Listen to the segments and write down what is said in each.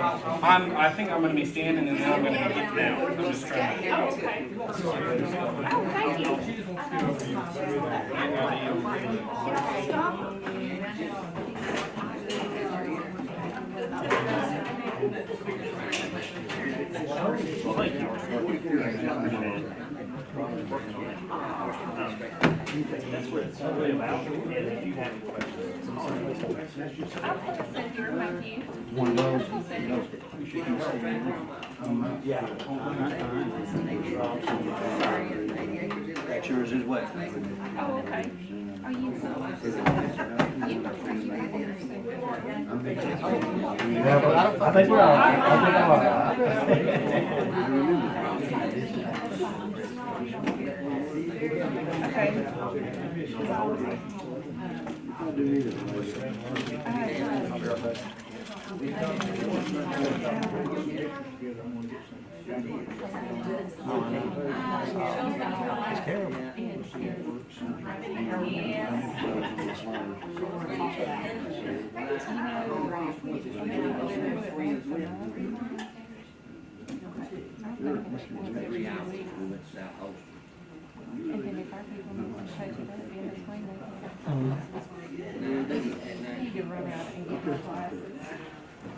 I think I'm going to be standing and then I'm going to get down. I'm just trying to. Oh, okay. Oh, thank you. Stop. That's what it's really about. And if you have any questions, I'll put this in here, thank you. One of those. yeah. That's yours as well. Oh, okay. Are you? Yeah, but I think we're all right. I think I'm all Okay. It's terrible. And then if our people need to show you that in between, you can run out and get your glasses.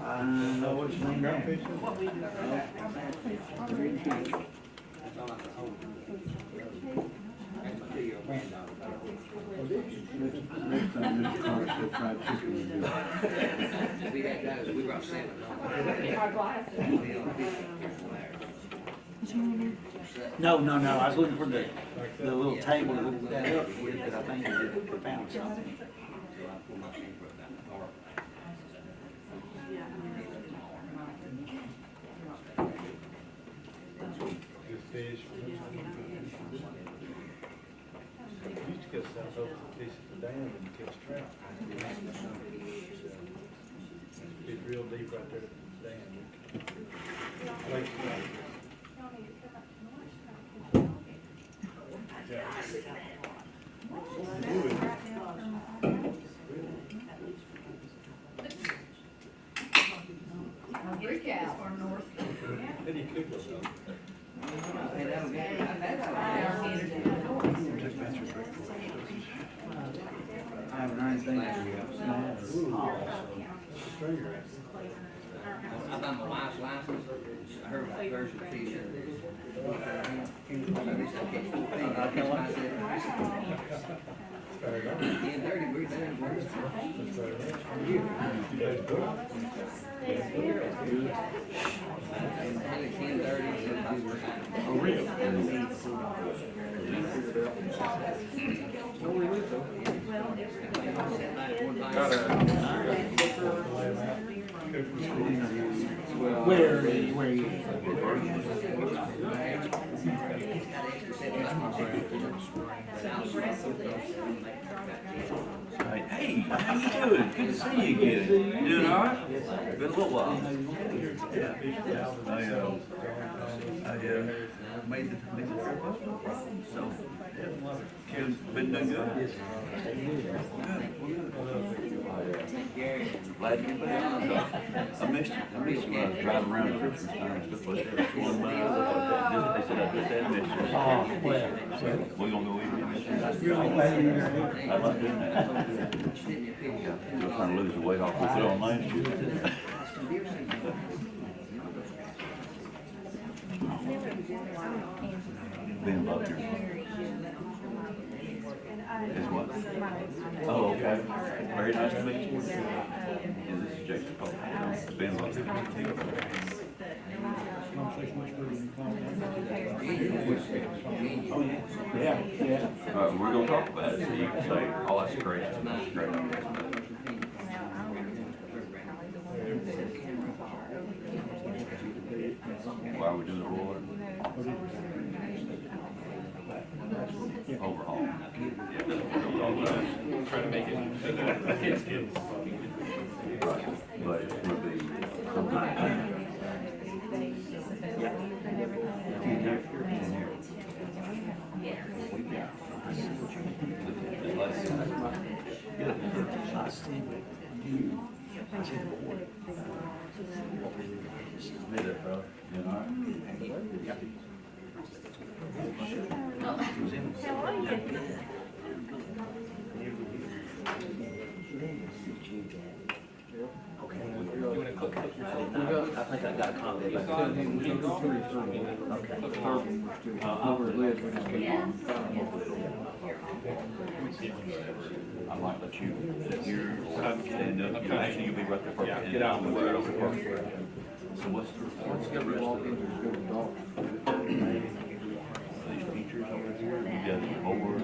I know what you mean now. Next time this car said fried chicken. We had those, we brought seven. No, I was looking for the little table that we got up with that I think we found something. Used to get south over the piece of the dam and catch trout. It's real deep right there at the dam. Eddie Cooper, though. I have 9 things. I got my wife's license, her version of t-shirt. Oh, really? Where are you? Hey, how you doing? Good to see you again. Doing all right? Been a little while. Yeah. I made the trip up. So, Kim's been doing good. Glad to be back. I missed you. I missed you when I was driving around Christmas time and stuff like that. One mile, stuff like that. They said I just had missed you. Oh, well. We gonna go eat and miss you. I like doing that. Still trying to lose the weight off we put on last year. Being about here. Is what? Oh, okay. Very nice to meet you. Yeah, this is Jason Pope. Ben about here. Yeah. We're gonna talk about it, so you can say, oh, that's great, that's great. Why are we doing the roller? Overhaul. Yeah, that's what we're all about. Trying to make it so that it's good. Right, but it would be. Made it, bro. You all right? How are you? I think I got a copy of I might let you sit here or stand up. Actually, you'll be right there. Yeah, get out of the way. So what's the rest of these features over here? You got a board?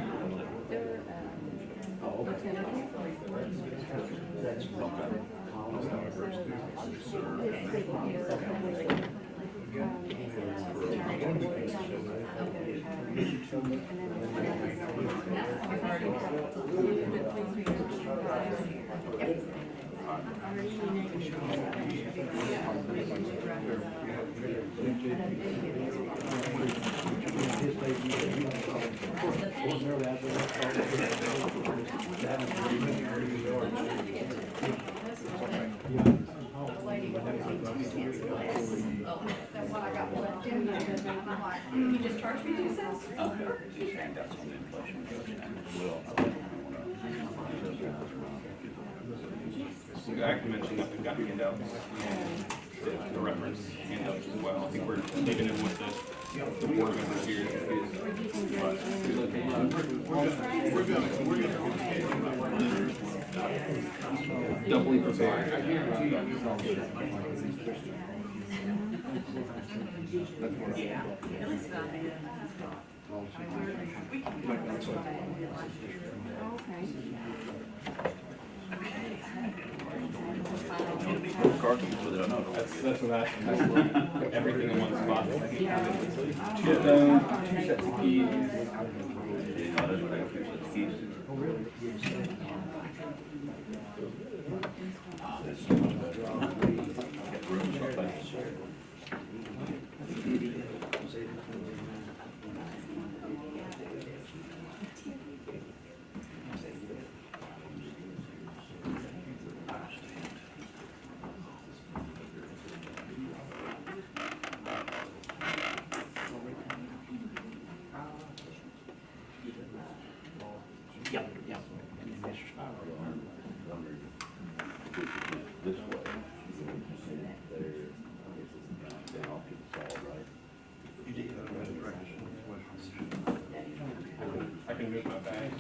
You just charged me 2 cents? These handouts on the inflation adjustment as well. I can mention that we've got handouts and the reference handouts as well. I think we're leaving it with the board members here. Doubly prepared. Cartons with it, I know. That's what I everything in one spot. 2 phones, 2 sets of keys. Yeah, that's what I got 2 sets of keys to. Yep, yep. This way. Down off to the side, right? You did. I can move my bag.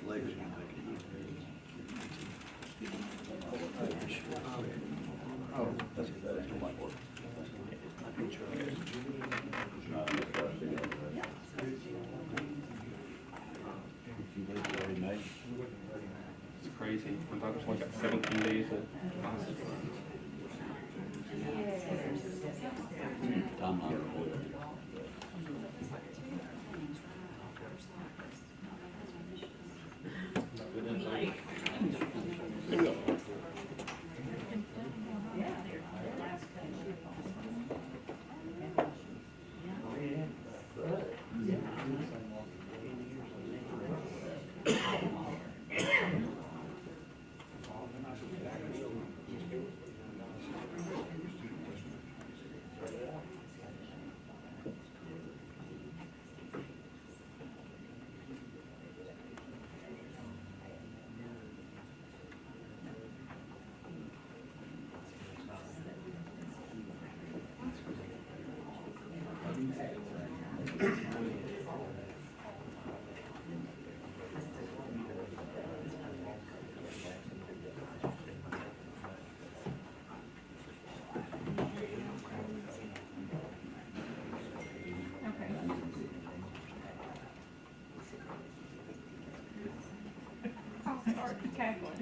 Legs are gonna make it easy. Oh, that's still might work. It's crazy. I'm talking like 17 days of Timeline.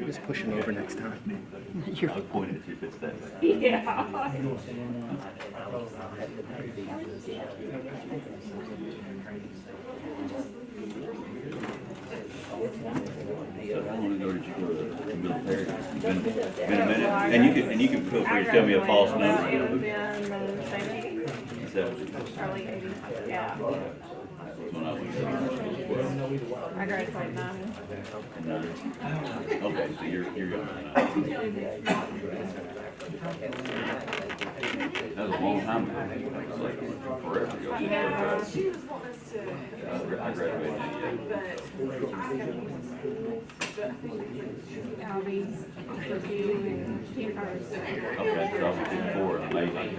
Just push him over next time. I'll point it, see if it's that. Yeah. So how long ago did you go to the military? Been a minute? And you can feel free to tell me a false number. It was in the 70s, 70s. early 80s, yeah. When I was 12. I graduated 90. Okay, so you're younger than I am. That was a long time ago. It's like forever ago. Yeah, she was wanting us to, I graduated in but I haven't. Albies, review and campers. Okay, so I was before, amazing.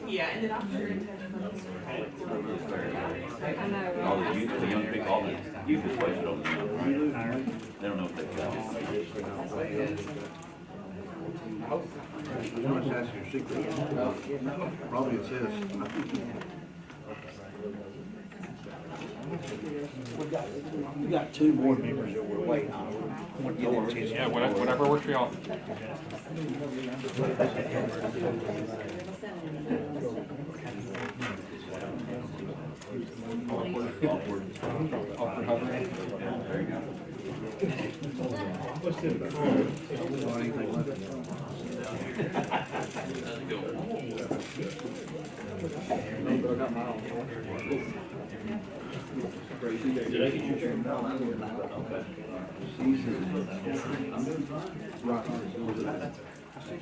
Yeah, and then I'm sure in touch with I know. All the youth, the young people, all the youth is wasted on the young, right? They don't know if they've got it. I'm gonna ask you a secret. Probably it says. We got two board members that we're waiting on. Yeah, whatever works for y'all. There you go.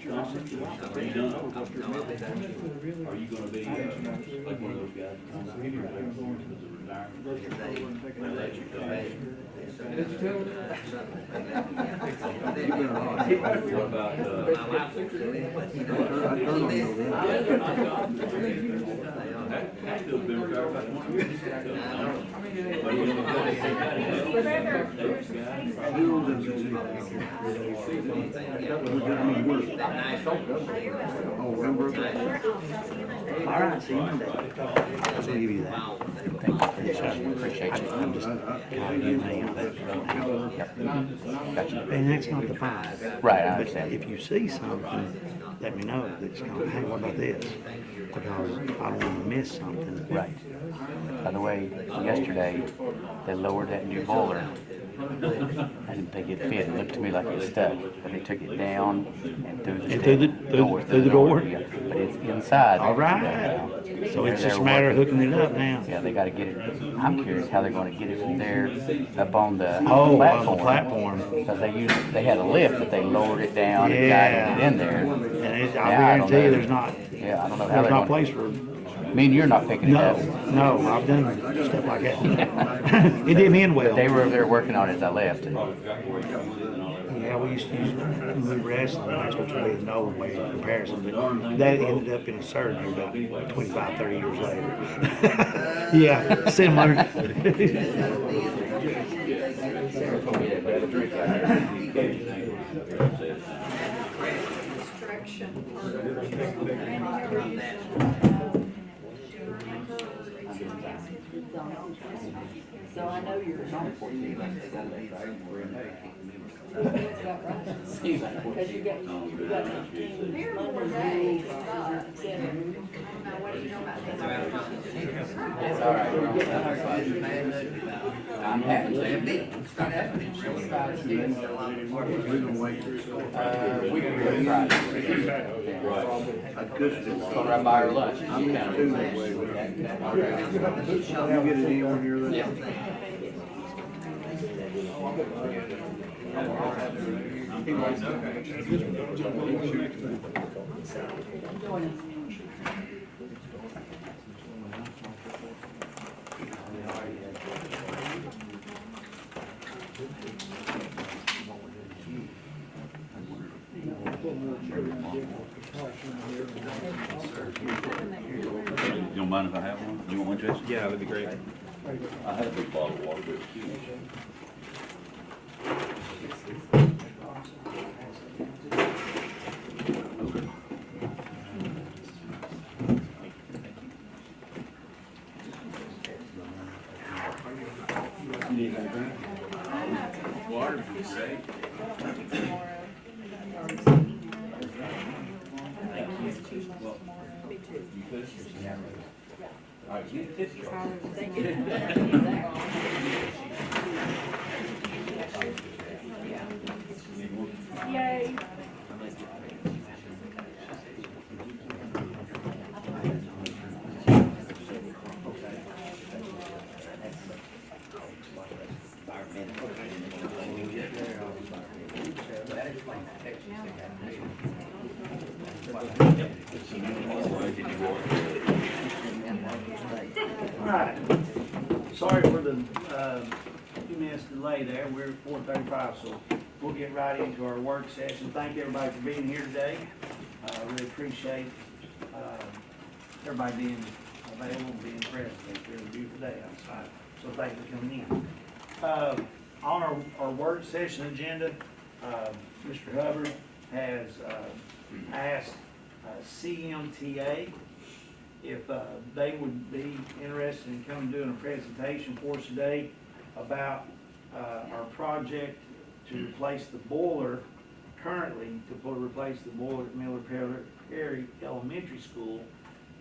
Are you done? Are you gonna be, like one of those guys? What about, Hatfield's been retired about 20 years. But you know, All right, see you Monday. I'll give you that. Thank you for your service. Appreciate it. I'm just calling you now. Gotcha. And that's not the fine. Right, I understand. But if you see something, let me know that's going, hey, what about this? Because I don't want to miss something. Right. By the way, yesterday, they lowered that new boiler. I didn't think it fit. It looked to me like it was stuck. But they took it down and through the Through the door? Yeah. But it's inside. All right. So it's just a matter of hooking it up now. Yeah, they gotta get it. I'm curious how they're gonna get it from there up on the Oh, platform. on the platform. Because they had a lift that they lowered it down and guided it in there. And Now, I I don't guarantee you know. there's not, Yeah, I don't know how there's they're not gonna. place for, I mean, you're not picking it up. no, I've done stuff like that. It didn't end well. They were over there working on it as I left. Yeah, we used to move wrestling, that's what you really know way in comparison, but that ended up in a surgery about 25, 30 years later. Yeah, similar. So I know you're. Because you got 15 Monday days, I don't know, what do you know about this? It's all right. I'm happy to have it. Start having it. We're gonna wait. We can go Friday. I could still. Go right by our lunch. I'm gonna do that way with that. You get it in on here then? Yeah. You don't mind if I have one? You want one, Jason? Yeah, that'd be great. I had a big bottle of water, but it's huge. Water would be great. Yay. Texas, they got paid. All right. Sorry for the few minutes delay there. We're at 4:35, so we'll get right into our work session. Thank everybody for being here today. Really appreciate everybody being available and being present. It's really beautiful day outside, so thank you for coming in. On our work session agenda, Mr. Hubbard has asked CMTA if they would be interested in coming doing a presentation for us today about our project to replace the boiler, currently to replace the boiler at Miller Perry Elementary School.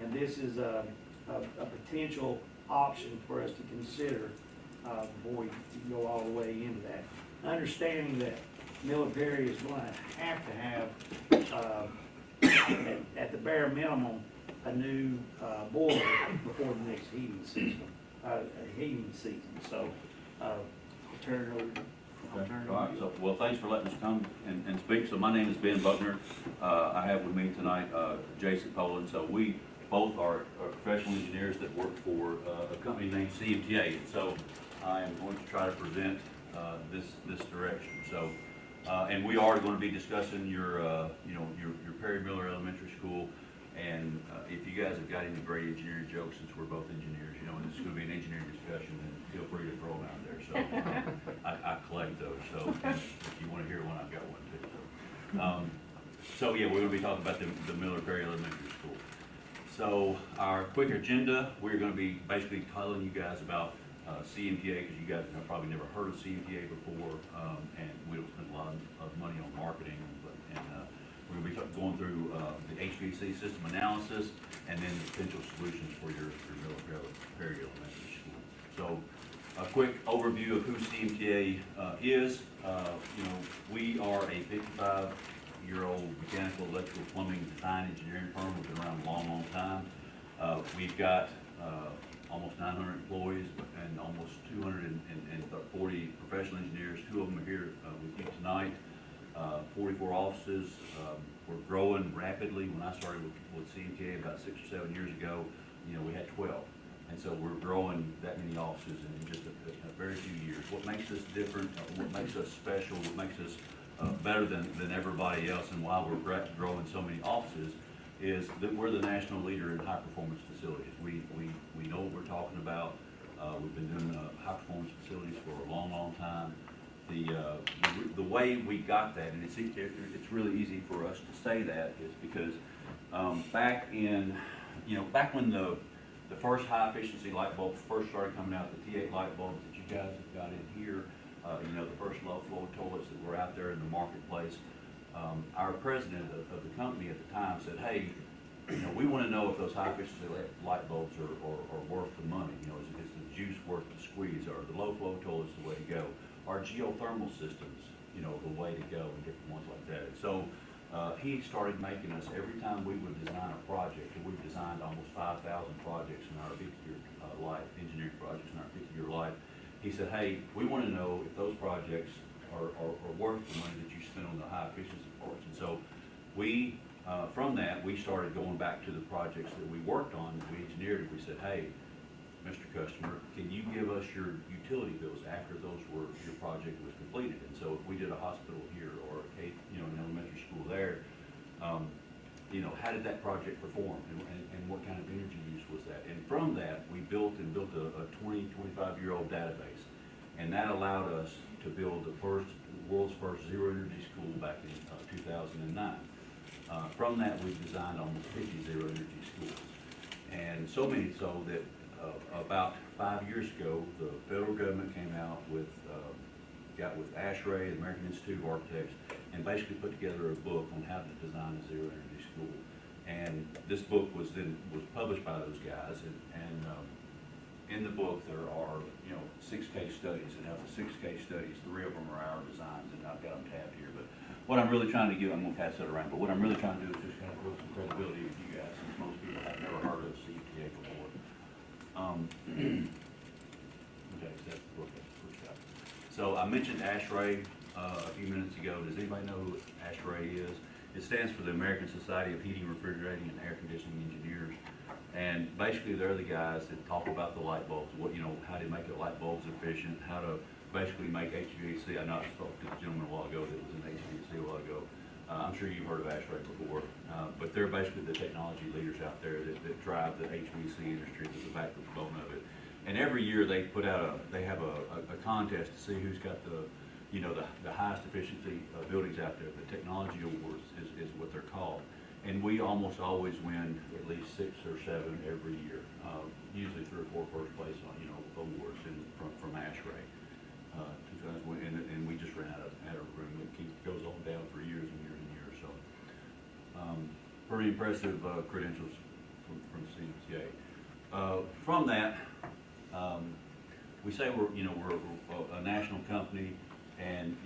And this is a potential option for us to consider before we go all the way into that. Understanding that Miller Perry is going to have at the bare minimum, a new boiler before the next heating season. So, I'll turn it over. Okay. All right, so, well, thanks for letting us come and speak. So my name is Ben Buckner. I have with me tonight Jason Poland. So we both are professional engineers that work for a company named CMTA. And so I am going to try to present this direction. So, and we are going to be discussing your Perry Miller Elementary School. And if you guys have got any great engineering jokes, since we're both engineers, and this is going to be an engineering discussion, then feel free to throw them out there. So I collect those. So if you want to hear one, I've got one too. So yeah, we're going to be talking about the Miller Perry Elementary School. So our quick agenda, we're going to be basically telling you guys about CMTA, because you guys have probably never heard of CMTA before, and we don't spend a lot of money on marketing, we're going to be going through the HVAC system analysis and then the potential solutions for your Miller Perry Elementary School. So a quick overview of who CMTA is. We are a 55-year-old mechanical, electrical, plumbing, design, engineering firm. We've been around a long, long time. We've got almost 900 employees and almost 240 professional engineers. 2 of them are here with you tonight. 44 offices. We're growing rapidly. When I started with CMTA about 6 or 7 years ago, we had 12. And so we're growing that many offices in just a very few years. What makes us different, what makes us special, what makes us better than everybody else, and why we're growing so many offices, is that we're the national leader in high-performance facilities. We know what we're talking about. We've been doing high-performance facilities for a long, long time. The way we got that, and it's really easy for us to say that, is because back when the first high efficiency light bulbs first started coming out, the T8 light bulbs that you guys have got in here, the first low flow toilets that were out there in the marketplace, our president of the company at the time said, hey, we want to know if those high efficiency light bulbs are worth the money. Is the juice worth the squeeze? Or the low flow toilets the way to go? Are geothermal systems, the way to go, and different ones like that. So he started making us, every time we would design a project, and we've designed almost 5,000 projects in our 50-year life, engineering projects in our 50-year life. He said, hey, we want to know if those projects are worth the money that you spend on the high efficiency parts. And so we, from that, we started going back to the projects that we worked on, that we engineered, and we said, hey, Mr. Customer, can you give us your utility bills after your project was completed? And so if we did a hospital here or an elementary school there, how did that project perform, and what kind of energy use was that? And from that, we built a 25-year-old database, and that allowed us to build the world's first zero energy school back in 2009. From that, we've designed almost 50 zero energy schools, and so many so that about 5 years ago, the federal government came out with, got with ASHRAE, the American Institute of Architects, and basically put together a book on how to design a zero energy school. And this book was published by those guys, and in the book there are 6 case studies, and of the 6 case studies, 3 of them are our designs, and I've got them tabbed here. But what I'm really trying to do, I'm going to pass that around, but what I'm really trying to do is just kind of build some credibility with you guys, since most people have never heard of CMTA before. Okay, so that's the book. So I mentioned ASHRAE. a few minutes ago. Does anybody know who ASHRAE is? It stands for the American Society of Heating, Refrigerating, and Air Conditioning Engineers. And basically, they're the guys that talk about the light bulbs, how to make the light bulbs efficient, how to basically make HVAC. I know I spoke to the gentleman a while ago that was in HVAC a while ago. I'm sure you've heard of ASHRAE before, but they're basically the technology leaders out there that drive the HVAC industry to the backbone of it. And every year they put out they have a contest to see who's got the highest efficiency buildings out there. The technology awards is what they're called. And we almost always win at least 6 or 7 every year, usually 3 or 4 first place awards from ASHRAE. And we just ran out of room. It goes on down for years and years and years. So pretty impressive credentials from CCA. From that, we say we're a national company, and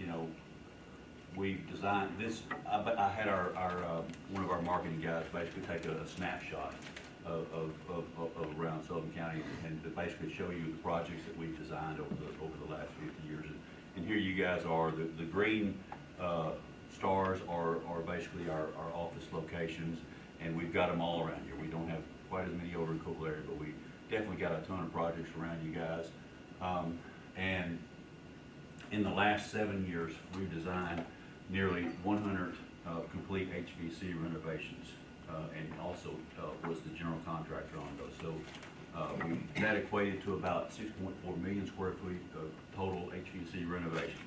we've designed this. I had our one of our marketing guys basically take a snapshot of around Sullivan County and to basically show you the projects that we've designed over the last 50 years. And here you guys are. The green stars are basically our office locations, and we've got them all around here. We don't have quite as many over in Cool area, but we definitely got a ton of projects around you guys. And in the last 7 years, we've designed nearly 100 complete HVAC renovations, and also was the general contractor on those. So that equated to about 6.4 million square feet of total HVAC renovations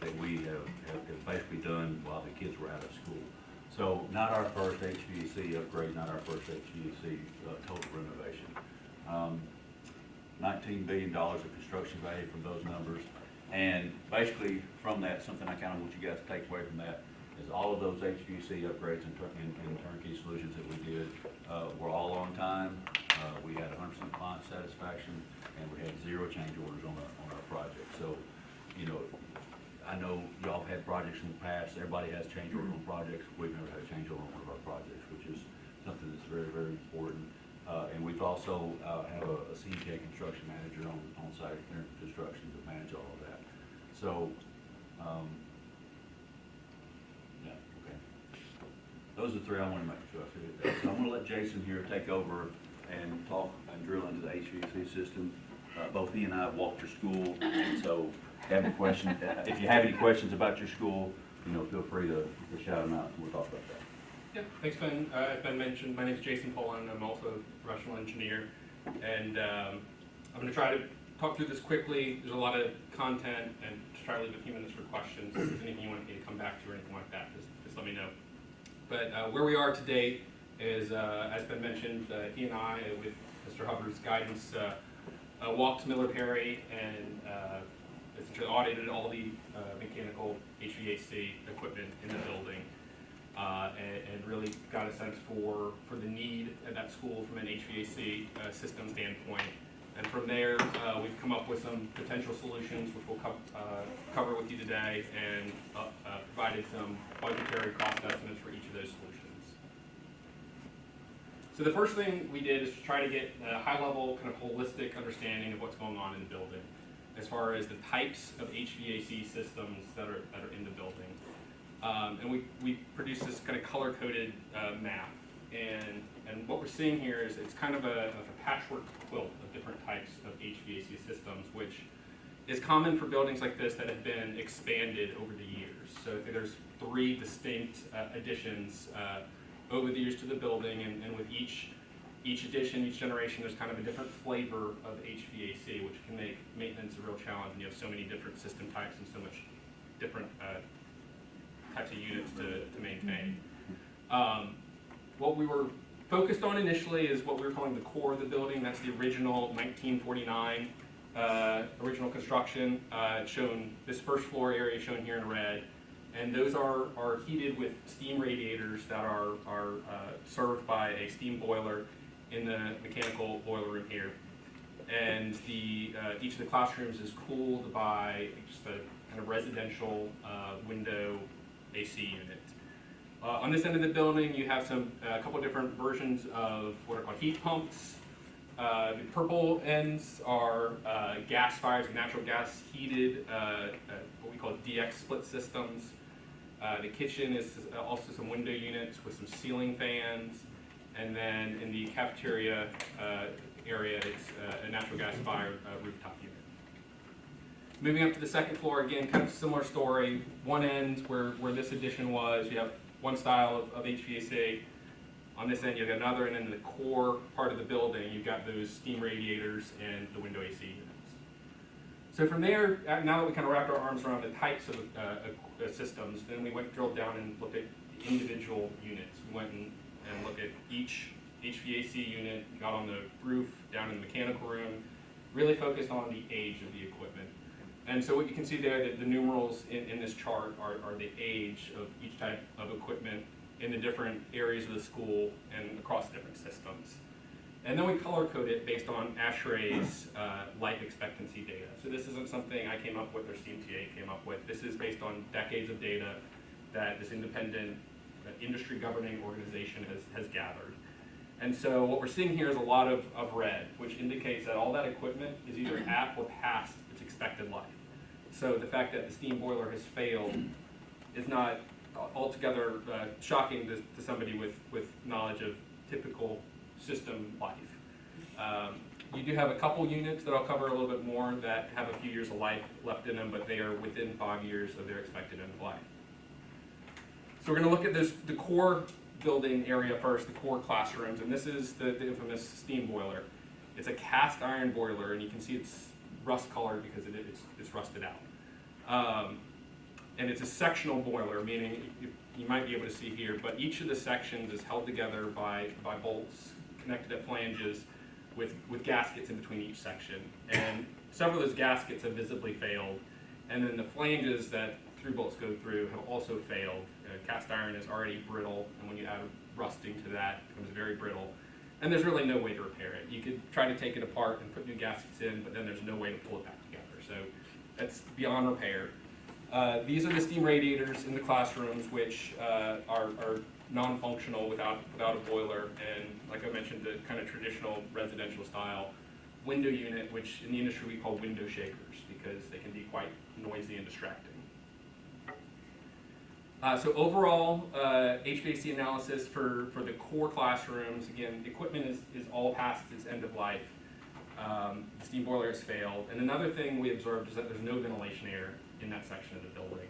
that we have basically done while the kids were out of school. So not our first HVAC upgrade, not our first HVAC total renovation. $19 billion of construction value from those numbers. And basically from that, something I kind of want you guys to take away from that is all of those HVAC upgrades and turnkey solutions that we did were all on time. We had 100% client satisfaction, and we had 0 change orders on our project. So, I know y'all have had projects in the past. Everybody has change orders on projects. We've never had a change order on one of our projects, which is something that's very, very important. And we've also have a CPA construction manager on site in construction to manage all of that. So, yeah, okay. Those are 3 I want to make sure I figured that. So I'm going to let Jason here take over and talk and drill into the HVAC system. Both he and I have walked your school, and so have any questions. If you have any questions about your school, feel free to shout them out, and we'll talk about that. Yeah, thanks, Ben. As Ben mentioned, my name is Jason Poland. I'm also a professional engineer, and I'm going to try to talk through this quickly. There's a lot of content, and to try to leave a few minutes for questions. If there's anything you want me to come back to or anything like that, just let me know. But where we are today is, as Ben mentioned, he and I, with Mr. Hubbard's guidance, walked to Miller Perry and essentially audited all the mechanical HVAC equipment in the building. And really got a sense for the need at that school from an HVAC system standpoint. And from there, we've come up with some potential solutions, which we'll cover with you today, and provided some budgetary cost estimates for each of those solutions. So the first thing we did is to try to get a high-level, kind of holistic understanding of what's going on in the building, as far as the types of HVAC systems that are in the building. And we produced this kind of color-coded map, and what we're seeing here is it's kind of a patchwork quilt of different types of HVAC systems, which is common for buildings like this that have been expanded over the years. So there's 3 distinct additions over the years to the building, and with each addition, each generation, there's kind of a different flavor of HVAC, which can make maintenance a real challenge, and you have so many different system types and so much different types of units to maintain. What we were focused on initially is what we were calling the core of the building. That's the original 1949 original construction, shown this first floor area shown here in red. And those are heated with steam radiators that are served by a steam boiler in the mechanical boiler room here. And each of the classrooms is cooled by just a kind of residential window AC unit. On this end of the building, you have a couple different versions of what are called heat pumps. The purple ends are gas-fired, natural gas heated, what we call DX split systems. The kitchen is also some window units with some ceiling fans. And then in the cafeteria area, it's a natural gas-fired rooftop unit. Moving up to the second floor, again, kind of similar story. One end where this addition was, you have one style of HVAC. On this end, you have another, and in the core part of the building, you've got those steam radiators and the window AC units. So from there, now that we kind of wrapped our arms around the types of systems, then we went drilled down and looked at the individual units. We went and looked at each HVAC unit, got on the roof, down in the mechanical room, really focused on the age of the equipment. And so what you can see there, that the numerals in this chart are the age of each type of equipment in the different areas of the school and across different systems. And then we color code it based on ASHRAE's life expectancy data. So this isn't something I came up with or CMTA came up with. This is based on decades of data that this independent industry governing organization has gathered. And so what we're seeing here is a lot of red, which indicates that all that equipment is either at or past its expected life. So the fact that the steam boiler has failed is not altogether shocking to somebody with knowledge of typical system life. You do have a couple units that I'll cover a little bit more that have a few years of life left in them, but they are within 5 years of their expected end of life. So we're going to look at the core building area first, the core classrooms, and this is the infamous steam boiler. It's a cast iron boiler, and you can see it's rust colored because it's rusted out. And it's a sectional boiler, meaning you might be able to see here, but each of the sections is held together by bolts connected at flanges with gaskets in between each section. And several of those gaskets have visibly failed, and then the flanges that through bolts go through have also failed. Cast iron is already brittle, and when you add rusting to that, it becomes very brittle. And there's really no way to repair it. You could try to take it apart and put new gaskets in, but then there's no way to pull it back together. So that's beyond repair. These are the steam radiators in the classrooms, which are non-functional without a boiler, and like I mentioned, the kind of traditional residential style window unit, which in the industry we call window shakers because they can be quite noisy and distracting. So overall, HVAC analysis for the core classrooms, again, the equipment is all past its end of life. The steam boiler has failed. And another thing we observed is that there's no ventilation air in that section of the building.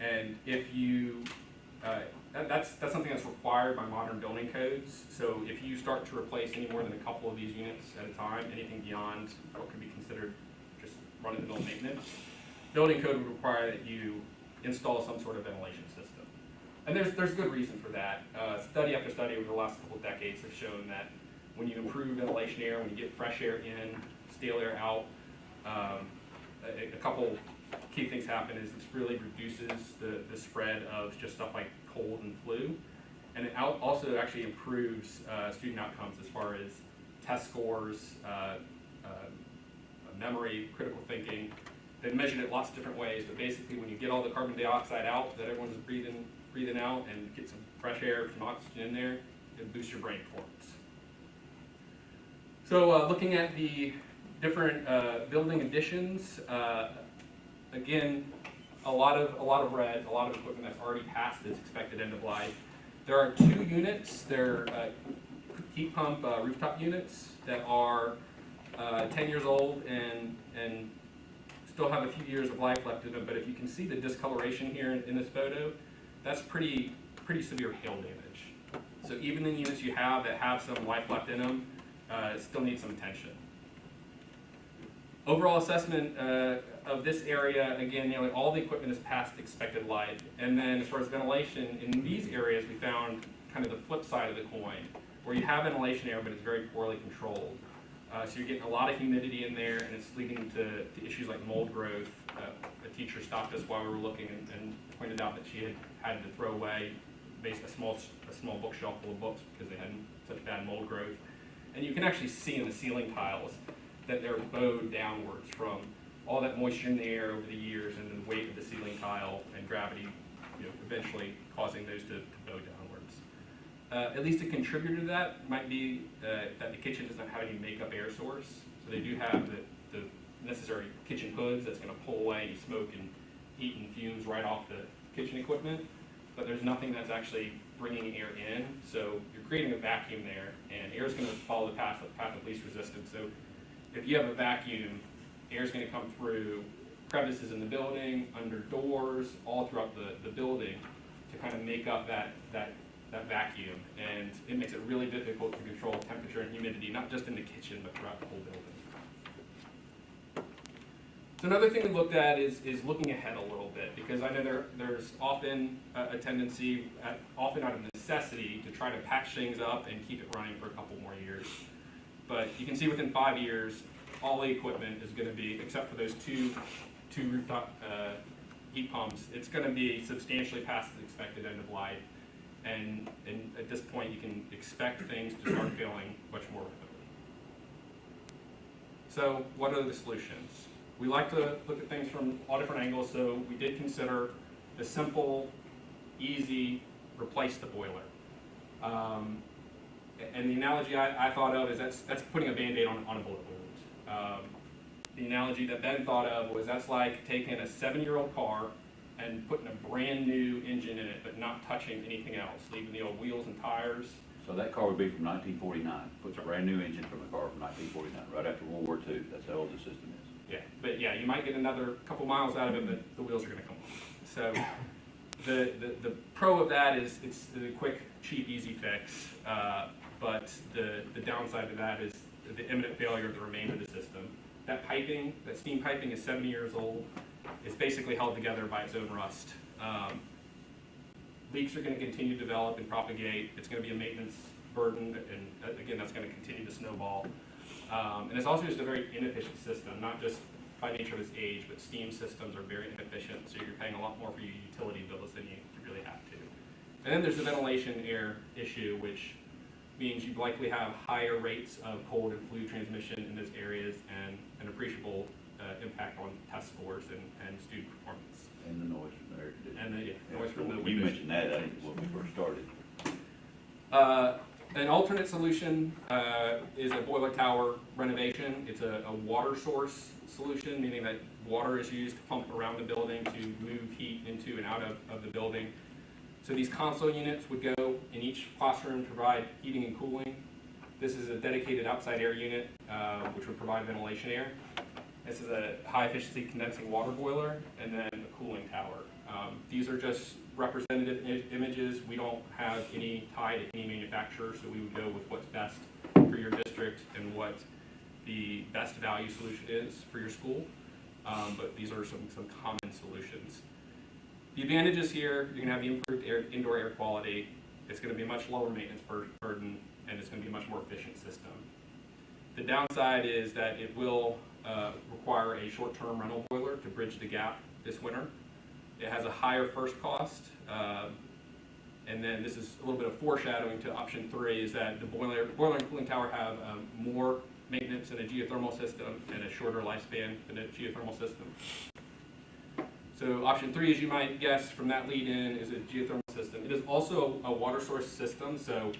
And if you, that's something that's required by modern building codes. So if you start to replace any more than a couple of these units at a time, anything beyond what could be considered just run-of-the-mill maintenance, building code would require that you install some sort of ventilation system. And there's good reason for that. Study after study over the last couple of decades have shown that when you improve ventilation air, when you get fresh air in, stale air out, a couple key things happen is it really reduces the spread of just stuff like cold and flu. And it also actually improves student outcomes as far as test scores, memory, critical thinking. They've measured it lots of different ways, but basically when you get all the carbon dioxide out that everyone's breathing out and get some fresh air, some oxygen in there, it boosts your brain performance. So looking at the different building additions, again, a lot of red, a lot of equipment that's already past its expected end of life. There are 2 units. They're heat pump rooftop units that are 10 years old and still have a few years of life left in them. But if you can see the discoloration here in this photo, that's pretty severe hail damage. So even the units you have that have some life left in them still need some attention. Overall assessment of this area, again, nearly all the equipment is past expected life. And then as far as ventilation, in these areas we found kind of the flip side of the coin, where you have ventilation air but it's very poorly controlled. So you're getting a lot of humidity in there, and it's leading to issues like mold growth. A teacher stopped us while we were looking and pointed out that she had to throw away a small bookshelf full of books because they had such bad mold growth. And you can actually see in the ceiling tiles that they're bowed downwards from all that moisture in the air over the years and the weight of the ceiling tile and gravity, eventually causing those to bow downwards. at least a contributor to that might be that the kitchen doesn't have any makeup air source. So they do have the necessary kitchen hoods that's going to pull away any smoke and heat and fumes right off the kitchen equipment, but there's nothing that's actually bringing air in. So you're creating a vacuum there, and air is going to follow the path of least resistance. So if you have a vacuum, air is going to come through crevices in the building, under doors, all throughout the building to kind of make up that vacuum, and it makes it really difficult to control temperature and humidity, not just in the kitchen, but throughout the whole building. So another thing we looked at is looking ahead a little bit, because I know there's often a tendency, often out of necessity, to try to patch things up and keep it running for a couple more years. But you can see within 5 years, all the equipment is going to be, except for those two rooftop heat pumps, it's going to be substantially past the expected end of life. And at this point, you can expect things to start failing much more rapidly. So what are the solutions? We like to look at things from all different angles, so we did consider the simple, easy, replace the boiler. And the analogy I thought of is that's putting a Band-Aid on a bullet wound. The analogy that Ben thought of was that's like taking a 7-year-old car and putting a brand new engine in it, but not touching anything else, leaving the old wheels and tires. So that car would be from 1949, puts a brand new engine from a car from 1949, right after World War II. That's how old the system is. Yeah, but yeah, you might get another couple miles out of it, but the wheels are going to come off. So the pro of that is it's a quick, cheap, easy fix, but the downside to that is the imminent failure of the remainder of the system. That piping, that steam piping, is 70 years old. It's basically held together by its own rust. Leaks are going to continue to develop and propagate. It's going to be a maintenance burden, and again, that's going to continue to snowball. And it's also just a very inefficient system, not just by nature of its age, but steam systems are very inefficient, so you're paying a lot more for your utility bills than you really have to. And then there's the ventilation air issue, which means you likely have higher rates of cold and flu transmission in those areas, and an appreciable impact on test scores and student performance. And the noise from the air conditioning. And the noise from the You mentioned that, I think, when we first started. An alternate solution is a boiler tower renovation. It's a water source solution, meaning that water is used to pump around the building to move heat into and out of the building. So these console units would go in each classroom to provide heating and cooling. This is a dedicated outside air unit, which would provide ventilation air. This is a high efficiency condensing water boiler, and then a cooling tower. These are just representative images. We don't have any tie to any manufacturer, so we would go with what's best for your district and what the best value solution is for your school. But these are some common solutions. The advantages here, you're going to have the improved indoor air quality. It's going to be a much lower maintenance burden, and it's going to be a much more efficient system. The downside is that it will require a short-term rental boiler to bridge the gap this winter. It has a higher first cost, and then this is a little bit of foreshadowing to option 3, is that the boiler and cooling tower have more maintenance in a geothermal system and a shorter lifespan than a geothermal system. So option 3, as you might guess from that lead-in, is a geothermal system. It is also a water source system, so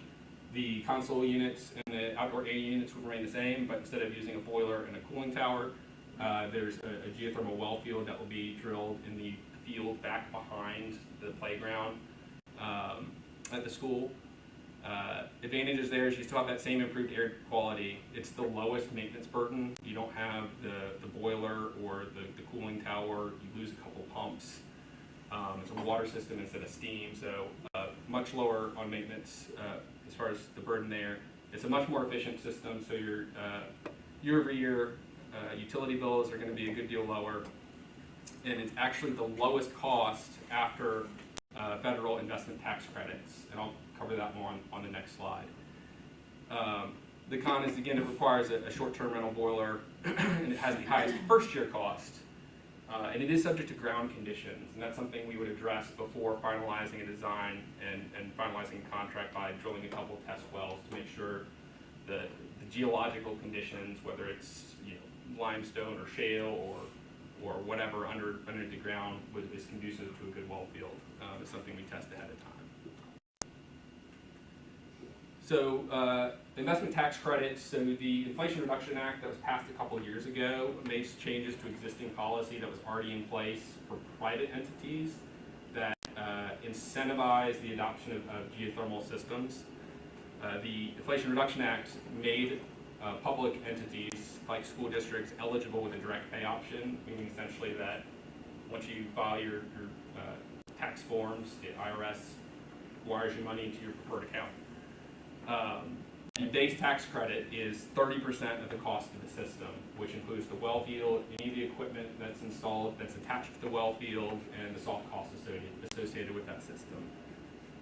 the console units and the outdoor air units would remain the same, but instead of using a boiler and a cooling tower, there's a geothermal well field that will be drilled in the field back behind the playground at the school. Advantages there is you still have that same improved air quality. It's the lowest maintenance burden. You don't have the boiler or the cooling tower. You lose a couple pumps. It's a water system instead of steam, so much lower on maintenance as far as the burden there. It's a much more efficient system, so your year-over-year utility bills are going to be a good deal lower. And it's actually the lowest cost after federal investment tax credits, and I'll cover that more on the next slide. The con is, again, it requires a short-term rental boiler, and it has the highest first-year cost, and it is subject to ground conditions, and that's something we would address before finalizing a design and finalizing a contract by drilling a couple test wells to make sure the geological conditions, whether it's limestone or shale or whatever under the ground, is conducive to a good well field. Is something we test ahead of time. So the investment tax credits, so the Inflation Reduction Act that was passed a couple of years ago makes changes to existing policy that was already in place for private entities that incentivize the adoption of geothermal systems. The Inflation Reduction Act made public entities like school districts eligible with a direct pay option, meaning essentially that once you file your tax forms, the IRS wires your money into your preferred account. The base tax credit is 30% of the cost of the system, which includes the well field, any of the equipment that's installed, that's attached to the well field, and the soft costs associated with that system.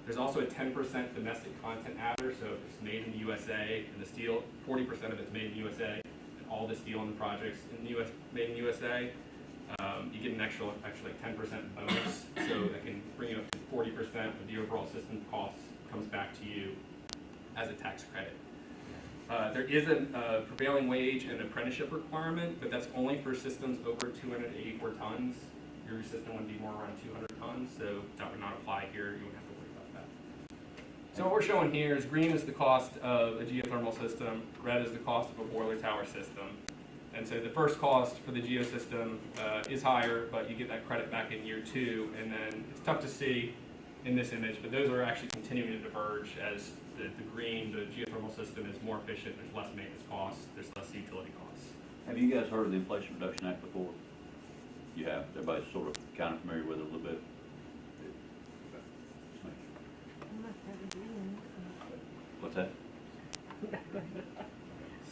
There's also a 10% domestic content adder, so if it's made in the USA, and the steel, 40% of it's made in the USA, and all the steel in the projects in the US, made in the USA, you get an actually 10% bonus, so that can bring it up to 40% of the overall system costs comes back to you as a tax credit. There is a prevailing wage and apprenticeship requirement, but that's only for systems over 284 tons. Your system would be more around 200 tons, so that would not apply here. You wouldn't have to worry about that. So what we're showing here is green is the cost of a geothermal system, red is the cost of a boiler tower system. And so the first cost for the geosystem is higher, but you get that credit back in year 2, and then it's tough to see in this image, but those are actually continuing to diverge as the green, the geothermal system is more efficient, there's less maintenance costs, there's less utility costs. Have you guys heard of the Inflation Reduction Act before? You have. Everybody's sort of kind of familiar with it a little bit. What's that?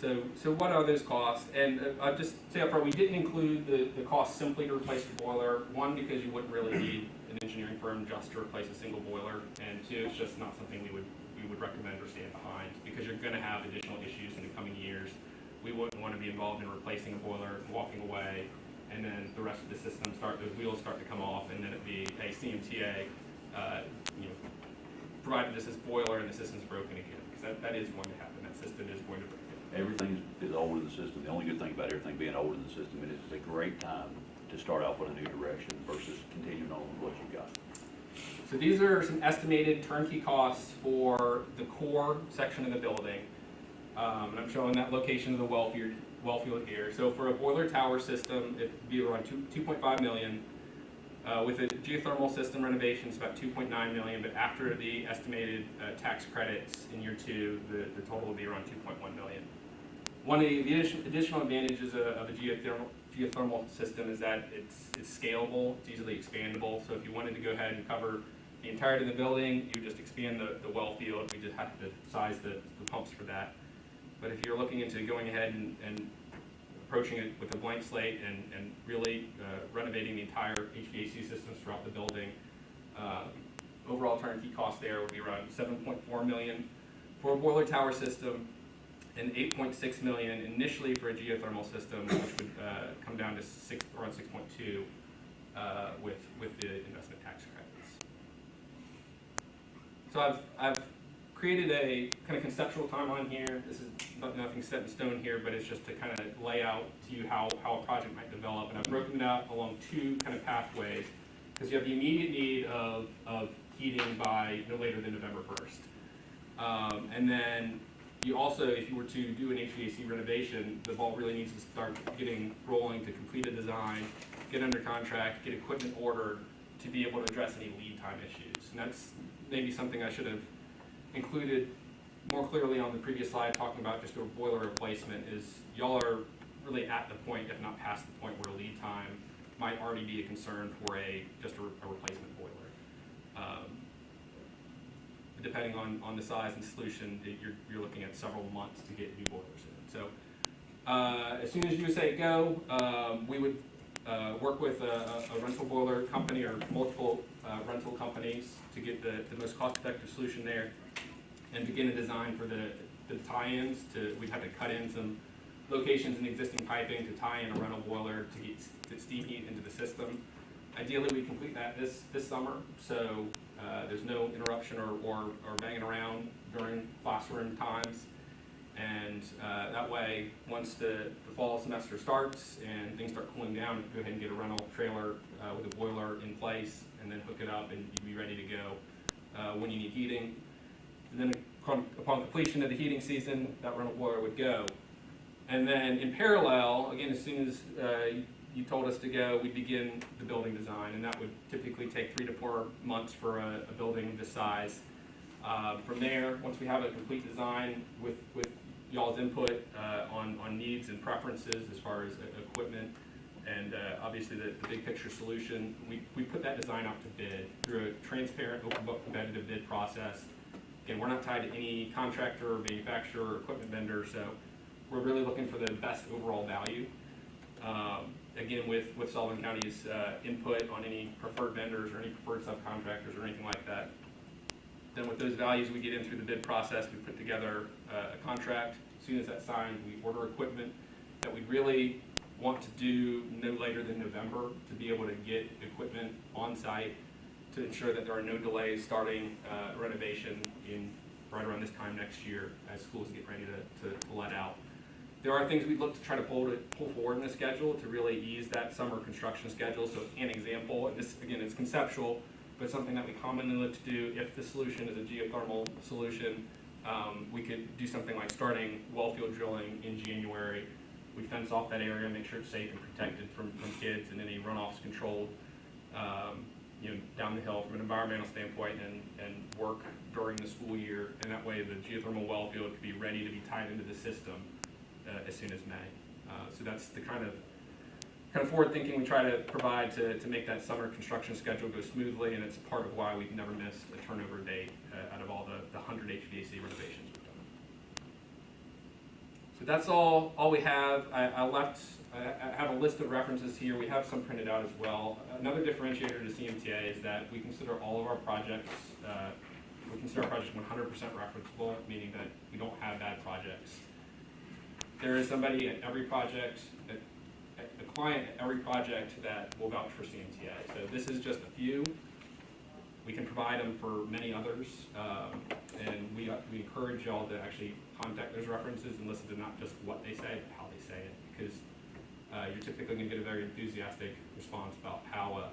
So what are those costs? And I'll just say up front, we didn't include the cost simply to replace the boiler. One, because you wouldn't really need an engineering firm just to replace a single boiler, and two, it's just not something we would recommend or stand behind, because you're going to have additional issues in the coming years. We wouldn't want to be involved in replacing a boiler, walking away, and then the rest of the system those wheels start to come off, and then it'd be a CMTA, provided this is boiler and the system's broken again, because that is going to happen. That system is going to break. Everything is old in the system. The only good thing about everything being old in the system is it's a great time to start off with a new direction versus continuing on with what you've got. So these are some estimated turnkey costs for the core section of the building. And I'm showing that location of the well field here. So for a boiler tower system, it'd be around 2.5 million. With a geothermal system renovation, it's about 2.9 million, but after the estimated tax credits in year 2, the total will be around 2.1 million. One of the additional advantages of a geothermal system is that it's scalable, it's easily expandable. So if you wanted to go ahead and cover the entirety of the building, you just expand the well field. We just have to size the pumps for that. But if you're looking into going ahead and approaching it with a blank slate and really renovating the entire HVAC systems throughout the building, overall turnkey cost there would be around 7.4 million for a boiler tower system, and 8.6 million initially for a geothermal system, which would come down to around 6.2 with the investment tax credits. So I've created a kind of conceptual timeline here. This is nothing set in stone here, but it's just to kind of lay out to you how a project might develop. And I've broken it out along 2 kind of pathways, because you have the immediate need of heating by no later than November 1st. And then you also, if you were to do an HVAC renovation, the ball really needs to start getting rolling to complete a design, get under contract, get equipment ordered to be able to address any lead time issues. And that's maybe something I should have included more clearly on the previous slide, talking about just a boiler replacement. Is y'all are really at the point, if not past the point, where lead time might already be a concern for just a replacement boiler. Depending on the size and solution, you're looking at several months to get new boilers in. So as soon as you say go, we would work with a rental boiler company or multiple rental companies to get the most cost-effective solution there, and begin a design for the tie-ins. We'd have to cut in some locations in existing piping to tie in a rental boiler to get steam heat into the system. Ideally, we complete that this summer, so there's no interruption or banging around during classroom times. And that way, once the fall semester starts and things start cooling down, you can go ahead and get a rental trailer with a boiler in place, and then hook it up, and you'd be ready to go when you need heating. And then upon completion of the heating season, that rental boiler would go. And then in parallel, again, as soon as you told us to go, we begin the building design, and that would typically take 3 to 4 months for a building this size. From there, once we have a complete design with y'all's input on needs and preferences as far as equipment and obviously the big picture solution, we put that design out to bid through a transparent, open book competitive bid process. Again, we're not tied to any contractor or manufacturer or equipment vendor, so we're really looking for the best overall value. Again, with Sullivan County's input on any preferred vendors or any preferred subcontractors or anything like that. Then with those values, we get in through the bid process, we put together a contract. As soon as that's signed, we order equipment that we really want to do no later than November to be able to get equipment on site to ensure that there are no delays starting renovation in right around this time next year as schools get ready to let out. There are things we'd look to try to pull forward in the schedule to really ease that summer construction schedule. So an example, and this again is conceptual, but something that we commonly look to do if the solution is a geothermal solution, we could do something like starting well field drilling in January. We fence off that area, make sure it's safe and protected from kids and any runoffs controlled, down the hill from an environmental standpoint, and work during the school year. And that way the geothermal well field could be ready to be tied into the system as soon as May. So that's the kind of forward thinking we try to provide to make that summer construction schedule go smoothly, and it's part of why we've never missed a turnover date out of all the 100 HVAC renovations we've done. So that's all we have. I have a list of references here. We have some printed out as well. Another differentiator to CMTA is that we consider all of our projects, 100% referenceable, meaning that we don't have bad projects. There is somebody at every project, a client at every project that will vouch for CMTA. So this is just a few. We can provide them for many others, and we encourage y'all to actually contact those references and listen to not just what they say, but how they say it, because you're typically going to get a very enthusiastic response about how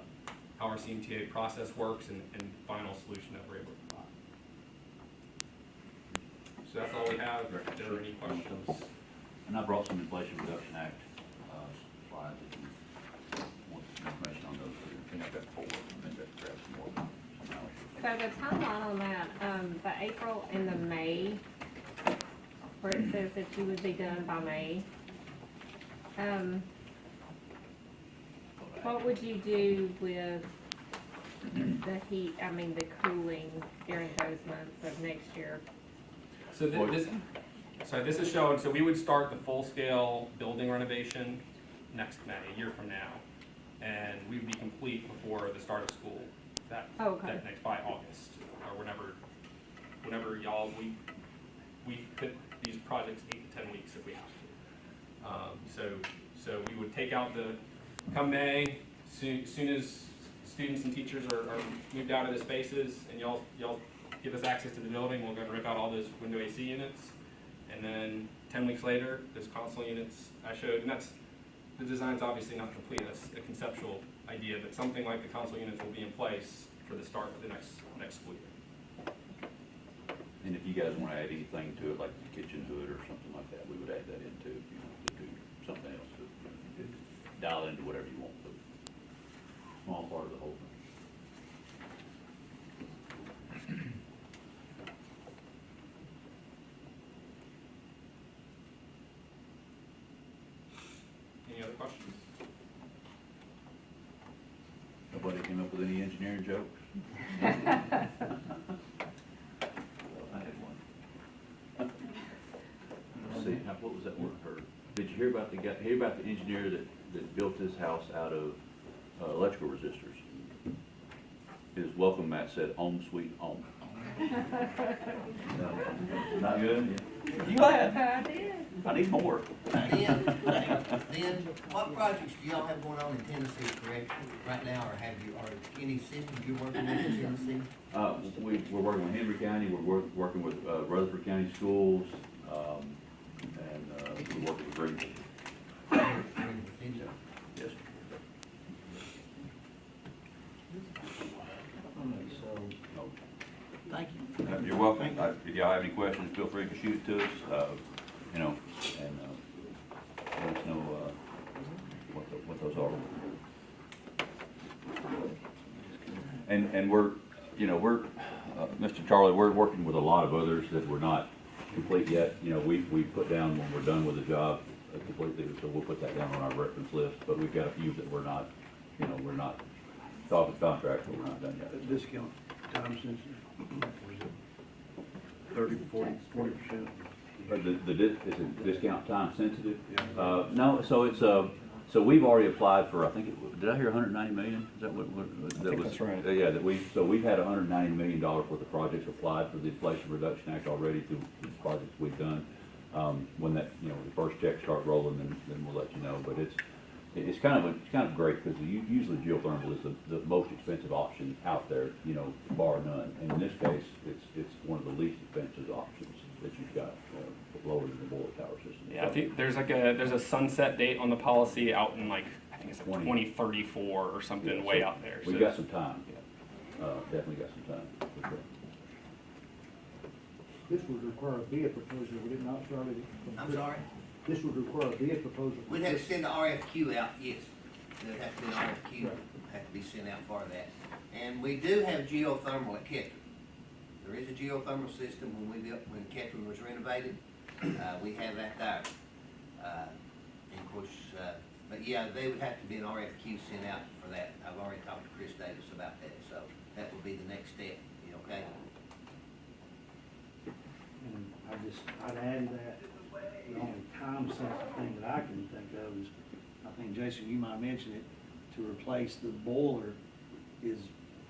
our CMTA process works and final solution that we're able to provide. So that's all we have. If there are any questions. And I brought some Inflation Reduction Act slides if you want some information on those. I think I've got 4. I think I've grabbed some more. So the timeline on that, the April and the May, where it says that you would be done by May, what would you do with the heat, the cooling during those months of next year? So this is showing, so we would start the full-scale building renovation next May, a year from now, and we would be complete before the start of school. That next by August or whenever y'all we put these projects 8 to 10 weeks if we have to. So we would take out come May, soon as students and teachers are moved out of the spaces and y'all give us access to the building, we're going to rip out all those window AC units, and then 10 weeks later, those console units I showed, and the design's obviously not complete, that's a conceptual idea, but something like the console units will be in place for the start of the next school year. And if you guys want to add anything to it, like the kitchen hood or something like that, we would add that into if you want to do something else to dial into whatever you want, but small part of the whole thing. Any other questions? Nobody came up with any engineering jokes? Well, I had one. Let's see, what was that word heard? Did you hear about the engineer that built this house out of electrical resistors? His welcome mat said, "Home sweet home." Not good? You laugh. I did. I need more. Then, what projects do y'all have going on in Tennessee, correct, right now, or any systems you're working with in Tennessee? We're working with Henry County, we're working with Rutherford County Schools, and we're working with Greenville. Yes. Thank you. You're welcome. If y'all have any questions, feel free to shoot it to us, you know, and let us know what those are. And we're, you know, Mr. Charlie, we're working with a lot of others that we're not complete yet. You know, we put down when we're done with the job completely, so we'll put that down on our reference list. But we've got a few that we're not, you know, we're not talking contracts, but we're not done yet. Discount, time sensitive. 30, 40%. Is it discount time sensitive? No, so it's, so we've already applied for, I think, did I hear 190 million? Is that what that was? That's right. Yeah, so we've had $190 million worth of projects applied for the Inflation Reduction Act already through the projects we've done. When that, you know, the first checks start rolling, then we'll let you know. But it's kind of great because usually geothermal is the most expensive option out there, you know, bar none. And in this case, it's one of the least expensive options that you've got, lower than the boiler tower system. Yeah, I think there's a sunset date on the policy out in like, I think it's like 2034 or something, Yeah, way so out there. We've So- got some time. Definitely got some time. For sure. This would require a bid proposal, would it not, Charlie? I'm sorry? This would require a bid proposal. We'd have to send the RFQ out, yes. There'd have to be an RFQ, have to be sent out for that. And we do have geothermal at Kettering. There is a geothermal system when Kettering was renovated. We have that there. And of course, but yeah, they would have to be an RFQ sent out for that. I've already talked to Chris Davis about that, so that would be the next step, okay? And I'd add that the only time sensitive thing that I can think of is, I think, Jason, you might mention it, to replace the boiler is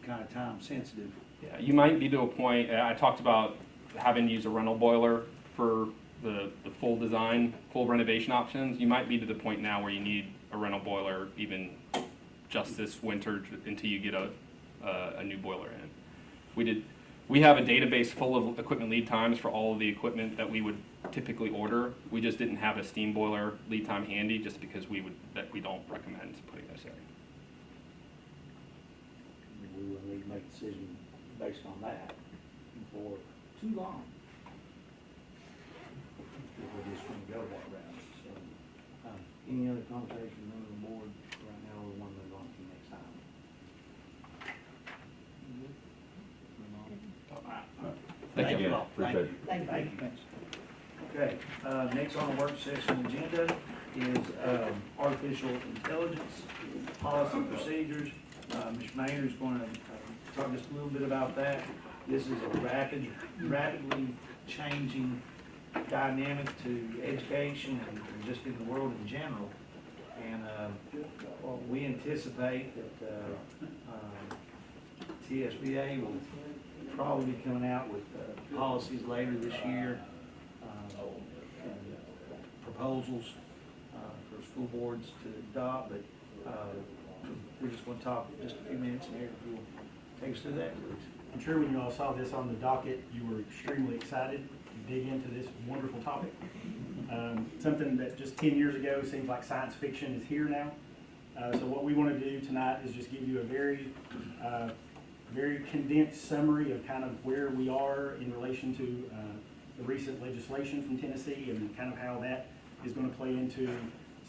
kind of time sensitive. Yeah, you might be to a point, I talked about having to use a rental boiler for the full design, full renovation options. You might be to the point now where you need a rental boiler even just this winter until you get a new boiler in. We have a database full of equipment lead times for all of the equipment that we would typically order. We just didn't have a steam boiler lead time handy just because we don't recommend putting those in. We will need to make a decision based on that for too long. If we're just going to go that route. So, any other conversation on the board right now, we want to move on to next time? Thank you. Appreciate it. Thank you. Okay, next on the work session agenda is artificial intelligence, policy procedures. Mr. Mayor is going to talk just a little bit about that. This is a rapidly changing dynamic to education and just in the world in general. And we anticipate that TSBA will probably be coming out with policies later this year, and proposals for school boards to adopt, but we're just going to talk just a few minutes here. If you'll take us through that, please. I'm sure when you all saw this on the docket, you were extremely excited to dig into this wonderful topic. Something that just 10 years ago seems like science fiction is here now. So what we want to do tonight is just give you a very condensed summary of kind of where we are in relation to the recent legislation from Tennessee and kind of how that is going to play into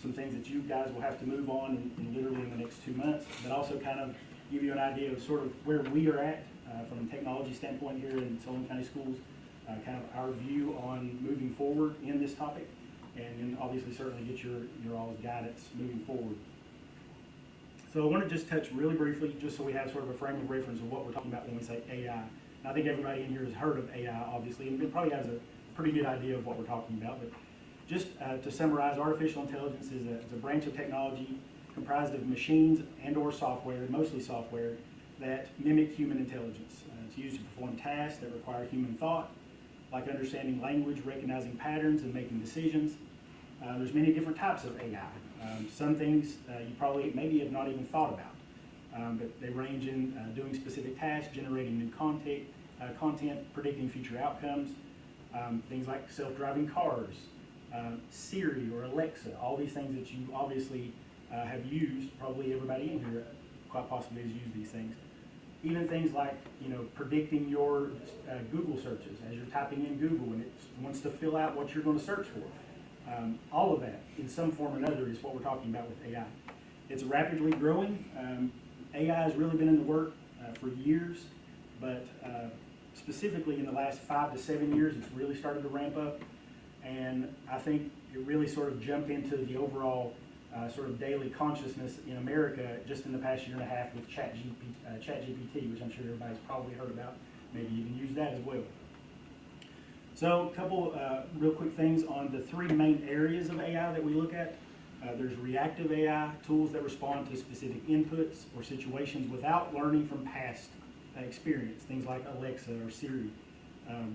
some things that you guys will have to move on in literally in the next 2 months, but also kind of give you an idea of sort of where we are at from a technology standpoint here in Sullivan County Schools, kind of our view on moving forward in this topic, and then obviously certainly get your all's guidance moving forward. So I want to just touch really briefly, just so we have sort of a frame of reference of what we're talking about when we say AI. And I think everybody in here has heard of AI, obviously, and it probably has a pretty good idea of what we're talking about. But just to summarize, artificial intelligence is a branch of technology comprised of machines and/or software, mostly software, that mimic human intelligence. It's used to perform tasks that require human thought, like understanding language, recognizing patterns, and making decisions. There's many different types of AI. Some things you probably maybe have not even thought about, but they range in doing specific tasks, generating new content, predicting future outcomes, things like self-driving cars, Siri or Alexa, all these things that you obviously have used, probably everybody in here quite possibly has used these things. even things like, predicting your Google searches as you're typing in Google and it wants to fill out what you're going to search for. All of that, in some form or another, is what we're talking about with AI. It's rapidly growing. AI has really been in the work for years, but specifically in the last 5 to 7 years, it's really started to ramp up. And I think it really sort of jumped into the overall sort of daily consciousness in America just in the past year and a half with ChatGPT, which I'm sure everybody's probably heard about, maybe even used that as well. So a couple real quick things on the 3 main areas of AI that we look at. There's reactive AI, tools that respond to specific inputs or situations without learning from past experience, things like Alexa or Siri,